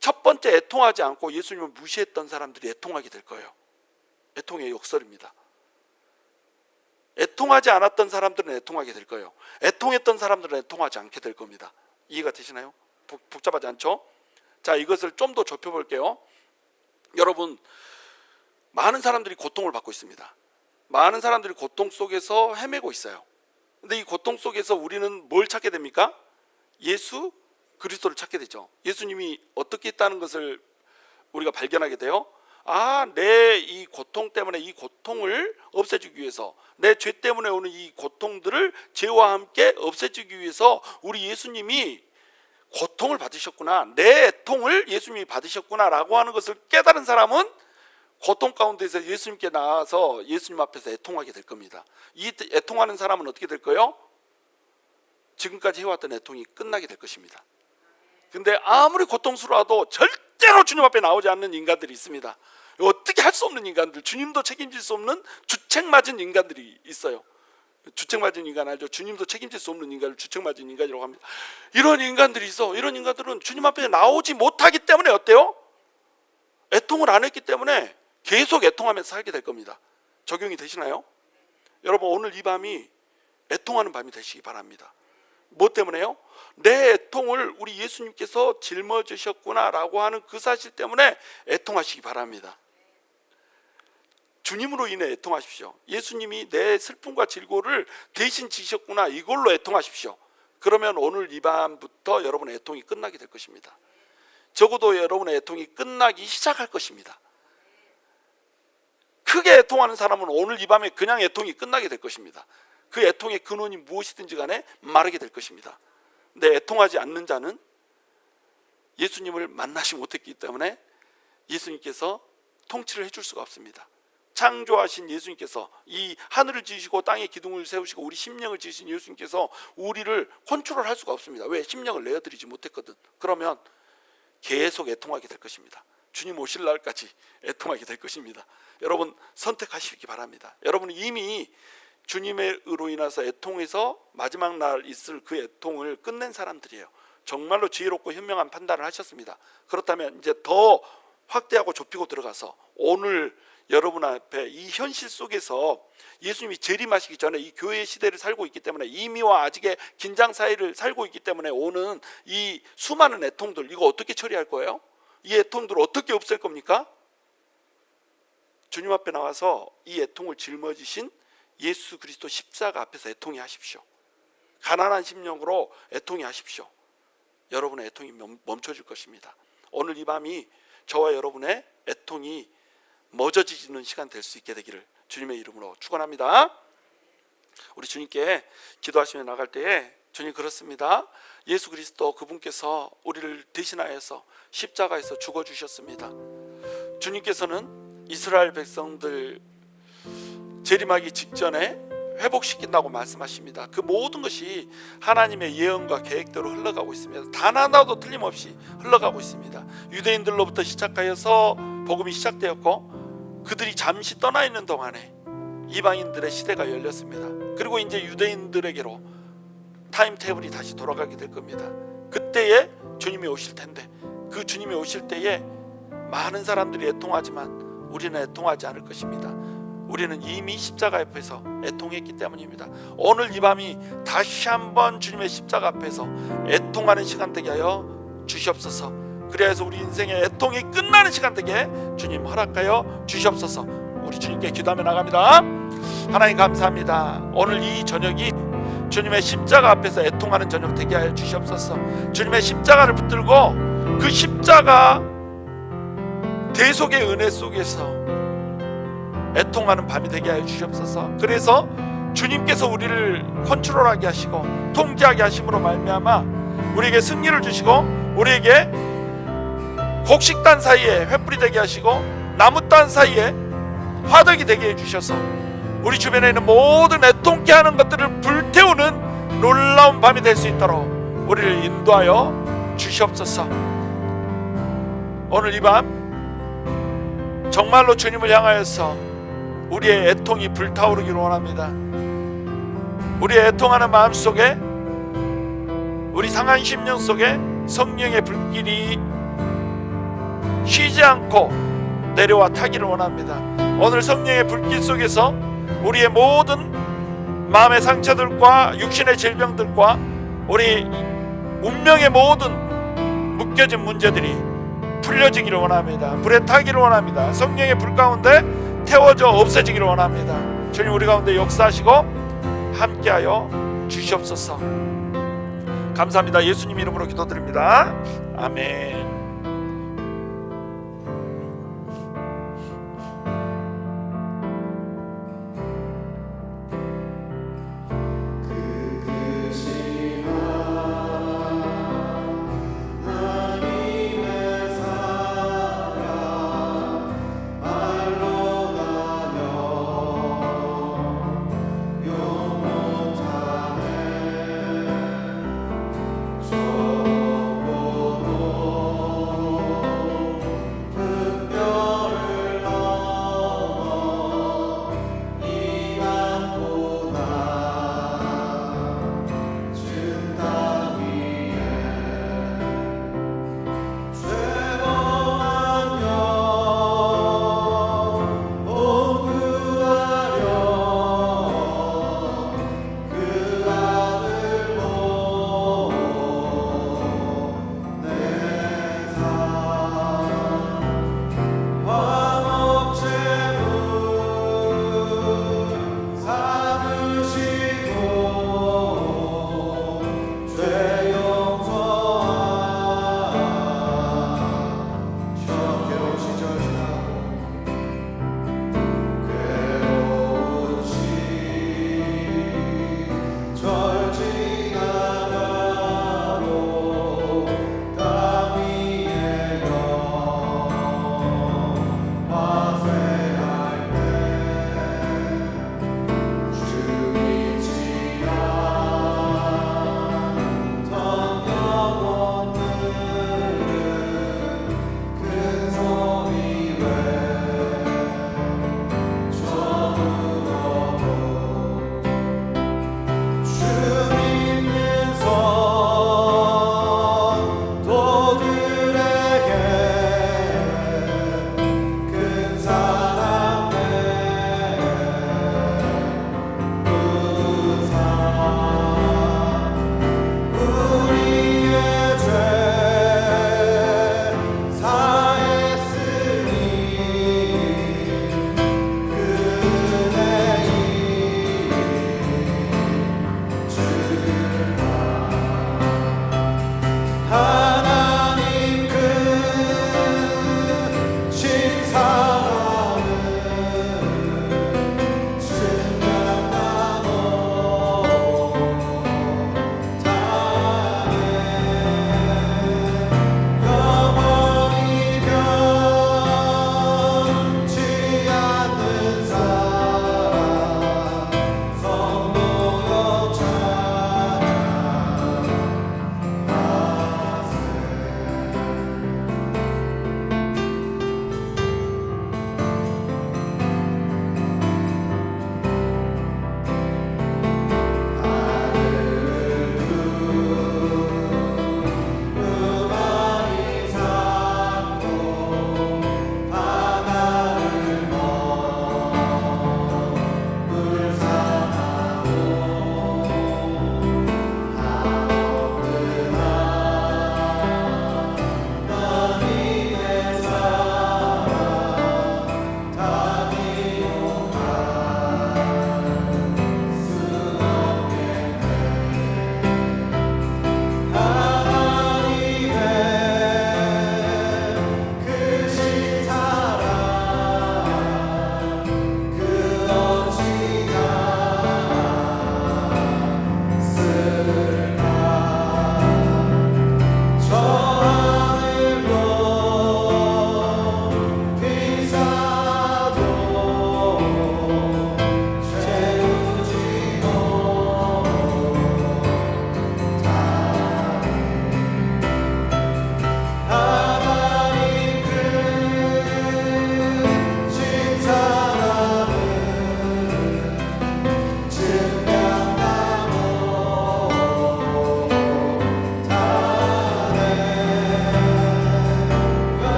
첫 번째 애통하지 않고 예수님을 무시했던 사람들이 애통하게 될 거예요. 애통의 역설입니다. 애통하지 않았던 사람들은 애통하게 될 거예요. 애통했던 사람들은 애통하지 않게 될 겁니다. 이해가 되시나요? 복잡하지 않죠? 자, 이것을 좀 더 좁혀볼게요. 여러분, 많은 사람들이 고통을 받고 있습니다. 많은 사람들이 고통 속에서 헤매고 있어요. 근데 이 고통 속에서 우리는 뭘 찾게 됩니까? 예수 그리스도를 찾게 되죠. 예수님이 어떻게 있다는 것을 우리가 발견하게 돼요. 내 이 고통 때문에 이 고통을 없애주기 위해서, 내 죄 때문에 오는 이 고통들을 죄와 함께 없애주기 위해서 우리 예수님이 고통을 받으셨구나, 내 애통을 예수님이 받으셨구나 라고 하는 것을 깨달은 사람은 고통 가운데서 예수님께 나와서 예수님 앞에서 애통하게 될 겁니다. 이 애통하는 사람은 어떻게 될 거예요? 지금까지 해왔던 애통이 끝나게 될 것입니다. 근데 아무리 고통스러워도 절대로 주님 앞에 나오지 않는 인간들이 있습니다. 어떻게 할 수 없는 인간들, 주님도 책임질 수 없는 주책맞은 인간들이 있어요. 주책맞은 인간 알죠? 주님도 책임질 수 없는 인간을 주책맞은 인간이라고 합니다. 이런 인간들이 있어. 이런 인간들은 주님 앞에 나오지 못하기 때문에 어때요? 애통을 안 했기 때문에 계속 애통하면서 살게 될 겁니다. 적용이 되시나요? 여러분, 오늘 이 밤이 애통하는 밤이 되시기 바랍니다. 뭐 때문에요? 내 애통을 우리 예수님께서 짊어지셨구나 라고 하는 그 사실 때문에 애통하시기 바랍니다. 주님으로 인해 애통하십시오. 예수님이 내 슬픔과 질고를 대신 지셨구나, 이걸로 애통하십시오. 그러면 오늘 이 밤부터 여러분의 애통이 끝나게 될 것입니다. 적어도 여러분의 애통이 끝나기 시작할 것입니다. 크게 애통하는 사람은 오늘 이 밤에 그냥 애통이 끝나게 될 것입니다. 그 애통의 근원이 무엇이든지 간에 마르게 될 것입니다. 근데 애통하지 않는 자는 예수님을 만나지 못했기 때문에 예수님께서 통치를 해줄 수가 없습니다. 창조하신 예수님께서, 이 하늘을 지으시고 땅에 기둥을 세우시고 우리 심령을 지으신 예수님께서 우리를 컨트롤할 수가 없습니다. 왜? 심령을 내어드리지 못했거든. 그러면 계속 애통하게 될 것입니다. 주님 오실 날까지 애통하게 될 것입니다. 여러분, 선택하시기 바랍니다. 여러분은 이미 주님의 의로 인해서 애통해서 마지막 날 있을 그 애통을 끝낸 사람들이에요. 정말로 지혜롭고 현명한 판단을 하셨습니다. 그렇다면 이제 더 확대하고 좁히고 들어가서 오늘 여러분 앞에 이 현실 속에서 예수님이 재림하시기 전에 이 교회의 시대를 살고 있기 때문에, 이미와 아직의 긴장 사이를 살고 있기 때문에 오는 이 수많은 애통들, 이거 어떻게 처리할 거예요? 이 애통들을 어떻게 없앨 겁니까? 주님 앞에 나와서 이 애통을 짊어지신 예수 그리스도 십자가 앞에서 애통해 하십시오. 가난한 심령으로 애통해 하십시오. 여러분의 애통이 멈춰질 것입니다. 오늘 이 밤이 저와 여러분의 애통이 멎어지는 시간 될 수 있게 되기를 주님의 이름으로 축원합니다. 우리 주님께 기도하시며 나갈 때에, 주님 그렇습니다. 예수 그리스도 그분께서 우리를 대신하여서 십자가에서 죽어주셨습니다. 주님께서는 이스라엘 백성들 재림하기 직전에 회복시킨다고 말씀하십니다. 그 모든 것이 하나님의 예언과 계획대로 흘러가고 있습니다. 단 하나도 틀림없이 흘러가고 있습니다. 유대인들로부터 시작하여서 복음이 시작되었고, 그들이 잠시 떠나 있는 동안에 이방인들의 시대가 열렸습니다. 그리고 이제 유대인들에게로 타임테이블이 다시 돌아가게 될 겁니다. 그때에 주님이 오실 텐데, 그 주님이 오실 때에 많은 사람들이 애통하지만 우리는 애통하지 않을 것입니다. 우리는 이미 십자가 앞에서 애통했기 때문입니다. 오늘 이 밤이 다시 한번 주님의 십자가 앞에서 애통하는 시간 되게 하여 주시옵소서. 그래서 우리 인생의 애통이 끝나는 시간 되게 주님 허락하여 주시옵소서. 우리 주님께 기도하며 나갑니다. 하나님 감사합니다. 오늘 이 저녁이 주님의 십자가 앞에서 애통하는 저녁 되게 하여 주시옵소서. 주님의 십자가를 붙들고 그 십자가 대속의 은혜 속에서 애통하는 밤이 되게 하여 주시옵소서. 그래서 주님께서 우리를 컨트롤하게 하시고 통제하게 하심으로 말미암아 우리에게 승리를 주시고, 우리에게 곡식단 사이에 횃불이 되게 하시고 나무단 사이에 화덕이 되게 해주셔서 우리 주변에 있는 모든 애통케 하는 것들을 불태우는 놀라운 밤이 될 수 있도록 우리를 인도하여 주시옵소서. 오늘 이 밤 정말로 주님을 향하여서 우리의 애통이 불타오르기를 원합니다. 우리의 애통하는 마음 속에, 우리 상한 심령 속에 성령의 불길이 쉬지 않고 내려와 타기를 원합니다. 오늘 성령의 불길 속에서 우리의 모든 마음의 상처들과 육신의 질병들과 우리 운명의 모든 묶여진 문제들이 풀려지기를 원합니다. 불에 타기를 원합니다. 성령의 불 가운데 태워져 없어지기를 원합니다. 주님, 우리 가운데 역사하시고 함께하여 주시옵소서. 감사합니다. 예수님 이름으로 기도드립니다. 아멘.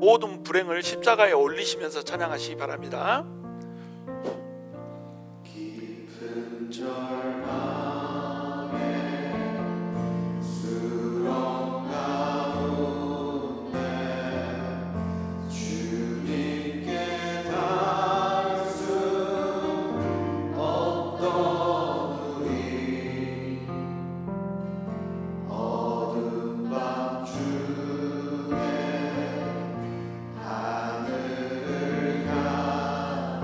모든 불행을 십자가에 올리시면서 찬양하시기 바랍니다. 깊은 절망에 수렁 가운데 주님께 닿을 수 없던 우리 어둠 밤 중에 하늘을 향해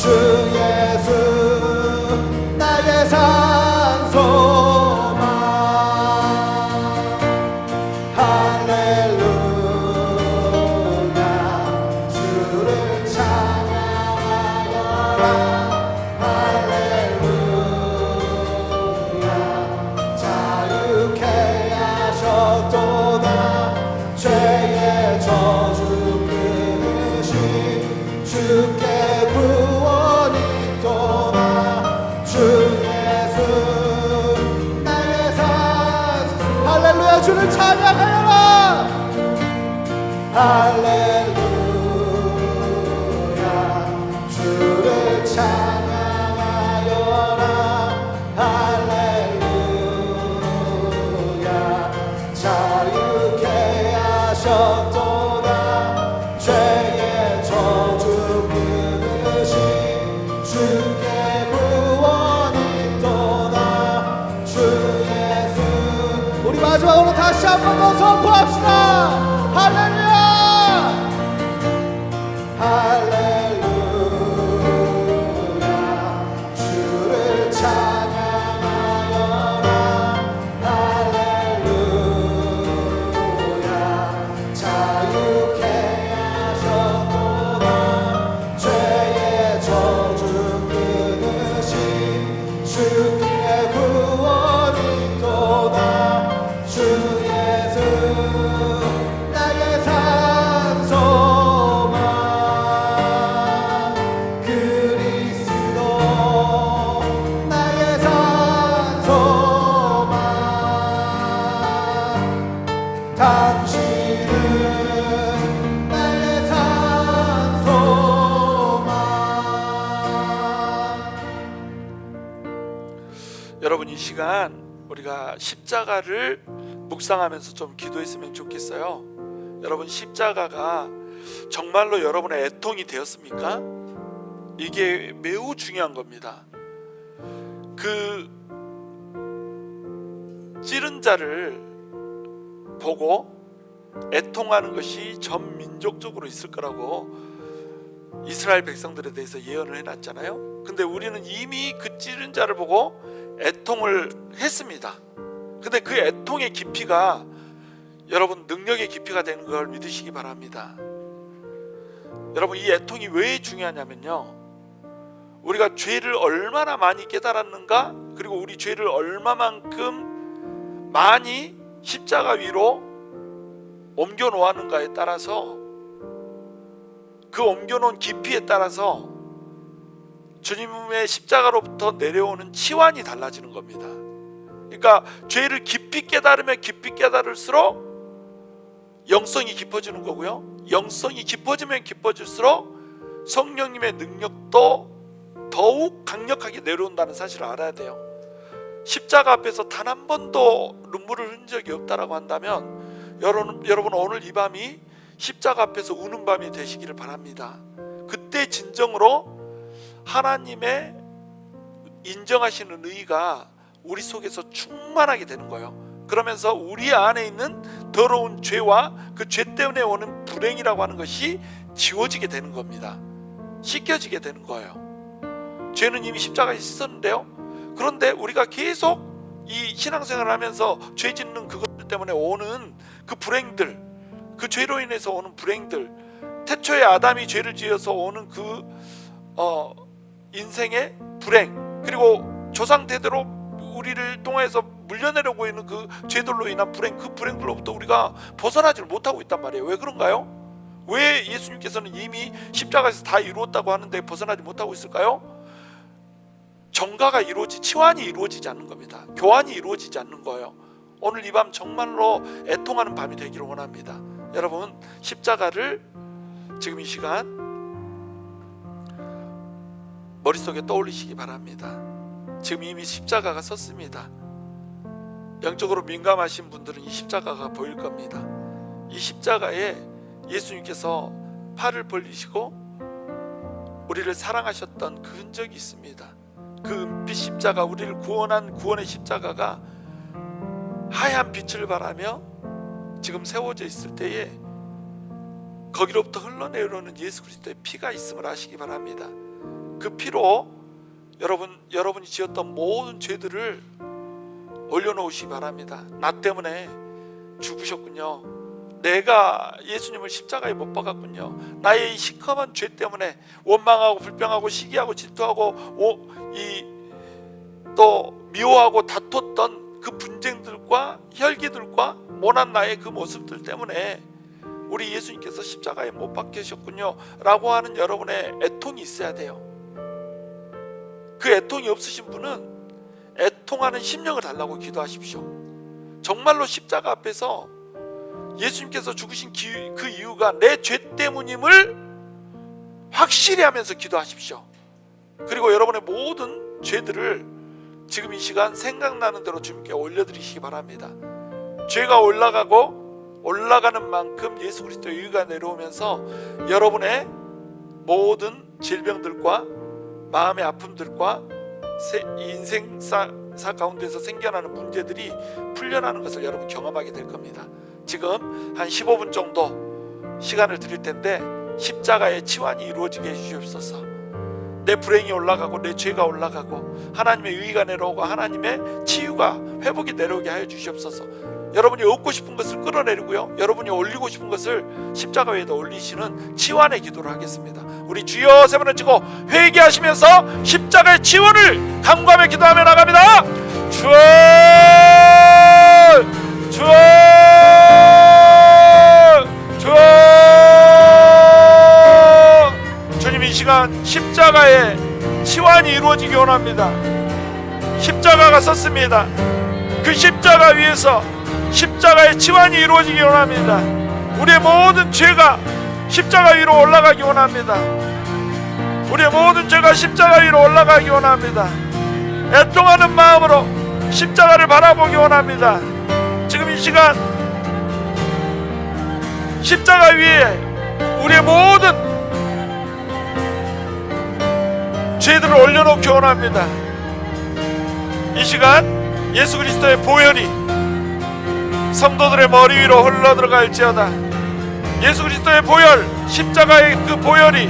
주 예수 나의 산 소망 할렐루야 주를 찬양하여라 할렐루야 자유케 하셨도다 죄의 저주 끊으신 주께 구원이 있도다 주 예수 나의 산 할렐루야 주를 찬양하여라 할렐루야 주를 찬양하여라 할렐루야 자유케 하셨도다 죄의 저주 끊으신 주께 구원이 있도다 주 예수 우리 마지막으로 다시 한 번 더 선포합시다 할렐루야 할렐루야 주를 찬양하여라 할렐루야 자유케 하셨도다 죄의 저주 끊으신 주께 구원이 있도다 주 예수 나의 산 소망 그리스도 나의 산 소망 당신은 나의 산 소망 여러분 이 시간 우리가 십자가를 묵상하면서 좀 기도했으면 좋겠어요. 여러분 십자가가 정말로 여러분의 애통이 되었습니까? 이게 매우 중요한 겁니다. 그 찌른 자를 보고 애통하는 것이 전 민족적으로 있을 거라고 이스라엘 백성들에 대해서 예언을 해놨잖아요. 근데 우리는 이미 그 찌른 자를 보고 애통을 했습니다. 근데 그 애통의 깊이가 여러분 능력의 깊이가 되는 걸 믿으시기 바랍니다. 여러분 이 애통이 왜 중요하냐면요, 우리가 죄를 얼마나 많이 깨달았는가, 그리고 우리 죄를 얼마만큼 많이 십자가 위로 옮겨 놓았는가에 따라서, 그 옮겨 놓은 깊이에 따라서 주님의 십자가로부터 내려오는 치환이 달라지는 겁니다. 그러니까 죄를 깊이 깨달으면 깊이 깨달을수록 영성이 깊어지는 거고요, 영성이 깊어지면 깊어질수록 성령님의 능력도 더욱 강력하게 내려온다는 사실을 알아야 돼요. 십자가 앞에서 단 한 번도 눈물을 흘린 적이 없다라고 한다면 여러분 오늘 이 밤이 십자가 앞에서 우는 밤이 되시기를 바랍니다. 그때 진정으로 하나님의 인정하시는 의가 우리 속에서 충만하게 되는 거예요. 그러면서 우리 안에 있는 더러운 죄와 그 죄 때문에 오는 불행이라고 하는 것이 지워지게 되는 겁니다. 씻겨지게 되는 거예요. 죄는 이미 십자가에 씻었는데요, 그런데 우리가 계속 이 신앙생활을 하면서 죄 짓는 그것들 때문에 오는 그 불행들, 그 죄로 인해서 오는 불행들, 태초에 아담이 죄를 지어서 오는 그 인생의 불행, 그리고 조상 대대로 우리를 통해서 물려내려고 있는 그 죄들로 인한 불행, 그 불행들로부터 우리가 벗어나지를 못하고 있단 말이에요. 왜 그런가요? 왜 예수님께서는 이미 십자가에서 다 이루었다고 하는데 벗어나지 못하고 있을까요? 정가가 치환이 이루어지지 않는 겁니다. 교환이 이루어지지 않는 거예요. 오늘 이 밤 정말로 애통하는 밤이 되기를 원합니다. 여러분 십자가를 지금 이 시간 머릿속에 떠올리시기 바랍니다. 지금 이미 십자가가 섰습니다. 영적으로 민감하신 분들은 이 십자가가 보일 겁니다. 이 십자가에 예수님께서 팔을 벌리시고 우리를 사랑하셨던 그 흔적이 있습니다. 그 은빛 십자가, 우리를 구원한 구원의 십자가가 하얀 빛을 발하며 지금 세워져 있을 때에 거기로부터 흘러내려오는 예수 그리스도의 피가 있음을 아시기 바랍니다. 그 피로 여러분이 지었던 모든 죄들을 올려놓으시기 바랍니다. 나 때문에 죽으셨군요. 내가 예수님을 십자가에 못 박았군요. 나의 이 시커먼 죄 때문에 원망하고 불평하고 시기하고 질투하고 또 미워하고 다퉜던 그 분쟁들과 혈기들과 모난 나의 그 모습들 때문에 우리 예수님께서 십자가에 못 박히셨군요 라고 하는 여러분의 애통이 있어야 돼요. 그 애통이 없으신 분은 애통하는 심령을 달라고 기도하십시오. 정말로 십자가 앞에서 예수님께서 죽으신 그 이유가 내 죄 때문임을 확실히 하면서 기도하십시오. 그리고 여러분의 모든 죄들을 지금 이 시간 생각나는 대로 주님께 올려드리시기 바랍니다. 죄가 올라가는 만큼 예수 그리스도의 의가 내려오면서 여러분의 모든 질병들과 마음의 아픔들과 인생사 가운데서 생겨나는 문제들이 풀려나는 것을 여러분 경험하게 될 겁니다. 지금 한 15분 정도 시간을 드릴 텐데 십자가의 치환이 이루어지게 해주시옵소서. 내 불행이 올라가고 내 죄가 올라가고 하나님의 의가 내려오고 하나님의 치유가 회복이 내려오게 하여 주시옵소서. 여러분이 얻고 싶은 것을 끌어내리고요, 여러분이 올리고 싶은 것을 십자가 위에다 올리시는 치환의 기도를 하겠습니다. 우리 주여 세 번을 치고 회개하시면서 십자가의 치원을 간구하며 기도하며 나갑니다. 주여, 주여, 주여. 주님, 이 시간 십자가의 치환이 이루어지기 원합니다. 십자가가 섰습니다. 그 십자가 위에서 십자가의 치환이 이루어지기 원합니다. 우리의 모든 죄가 십자가 위로 올라가기 원합니다. 우리의 모든 죄가 십자가 위로 올라가기 원합니다. 애통하는 마음으로 십자가를 바라보기 원합니다. 지금 이 시간 십자가 위에 우리의 모든 죄들을 올려놓기 원합니다. 이 시간 예수 그리스도의 보혈이 성도들의 머리 위로 흘러들어갈지어다. 예수 그리스도의 보혈, 십자가의 그 보혈이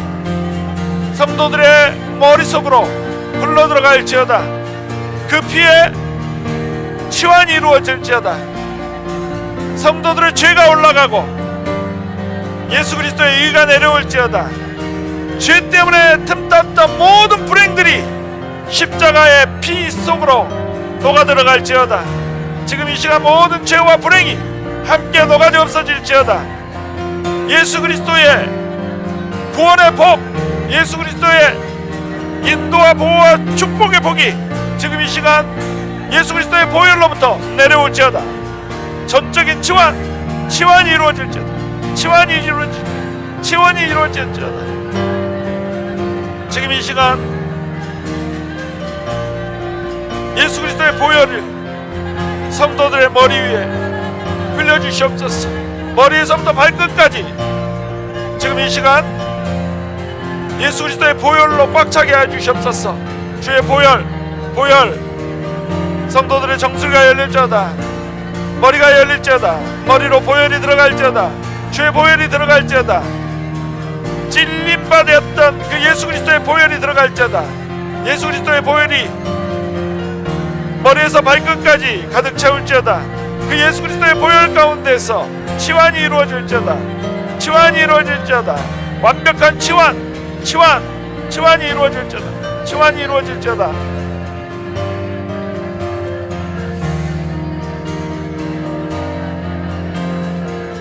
성도들의 머릿속으로 흘러들어갈지어다. 그 피에 치환이 이루어질지어다. 성도들의 죄가 올라가고 예수 그리스도의 의가 내려올지어다. 죄 때문에 틈탔던 모든 불행들이 십자가의 피 속으로 녹아들어갈지어다. 지금 이 시간 모든 죄와 불행이 함께 녹아져 없어질지어다. 예수 그리스도의 구원의 복, 예수 그리스도의 인도와 보호와 축복의 복이 지금 이 시간 예수 그리스도의 보혈로부터 내려올지어다. 전적인 치환이 이루어질지어다. 치환이 이루어질지어다. 지금 이 시간 예수 그리스도의 보혈을 성도들의 머리 위에 흘려주시옵소서. 머리에서부터 발끝까지 지금 이 시간 예수 그리스도의 보혈로 꽉 차게 해주시옵소서. 주의 보혈 성도들의 정수리가 열릴지어다. 머리가 열릴지어다. 머리로 보혈이 들어갈지어다. 주의 보혈이 들어갈지어다. 찔림받았던 그 예수 그리스도의 보혈이 들어갈지어다. 예수 그리스도의 보혈이 머리에서 발끝까지 가득 채울지어다. 그 예수 그리스도의 보혈 가운데서 치환이 이루어질지어다. 치환이 이루어질지어다. 완벽한 치환이 이루어질지어다. 치환이 이루어질지어다.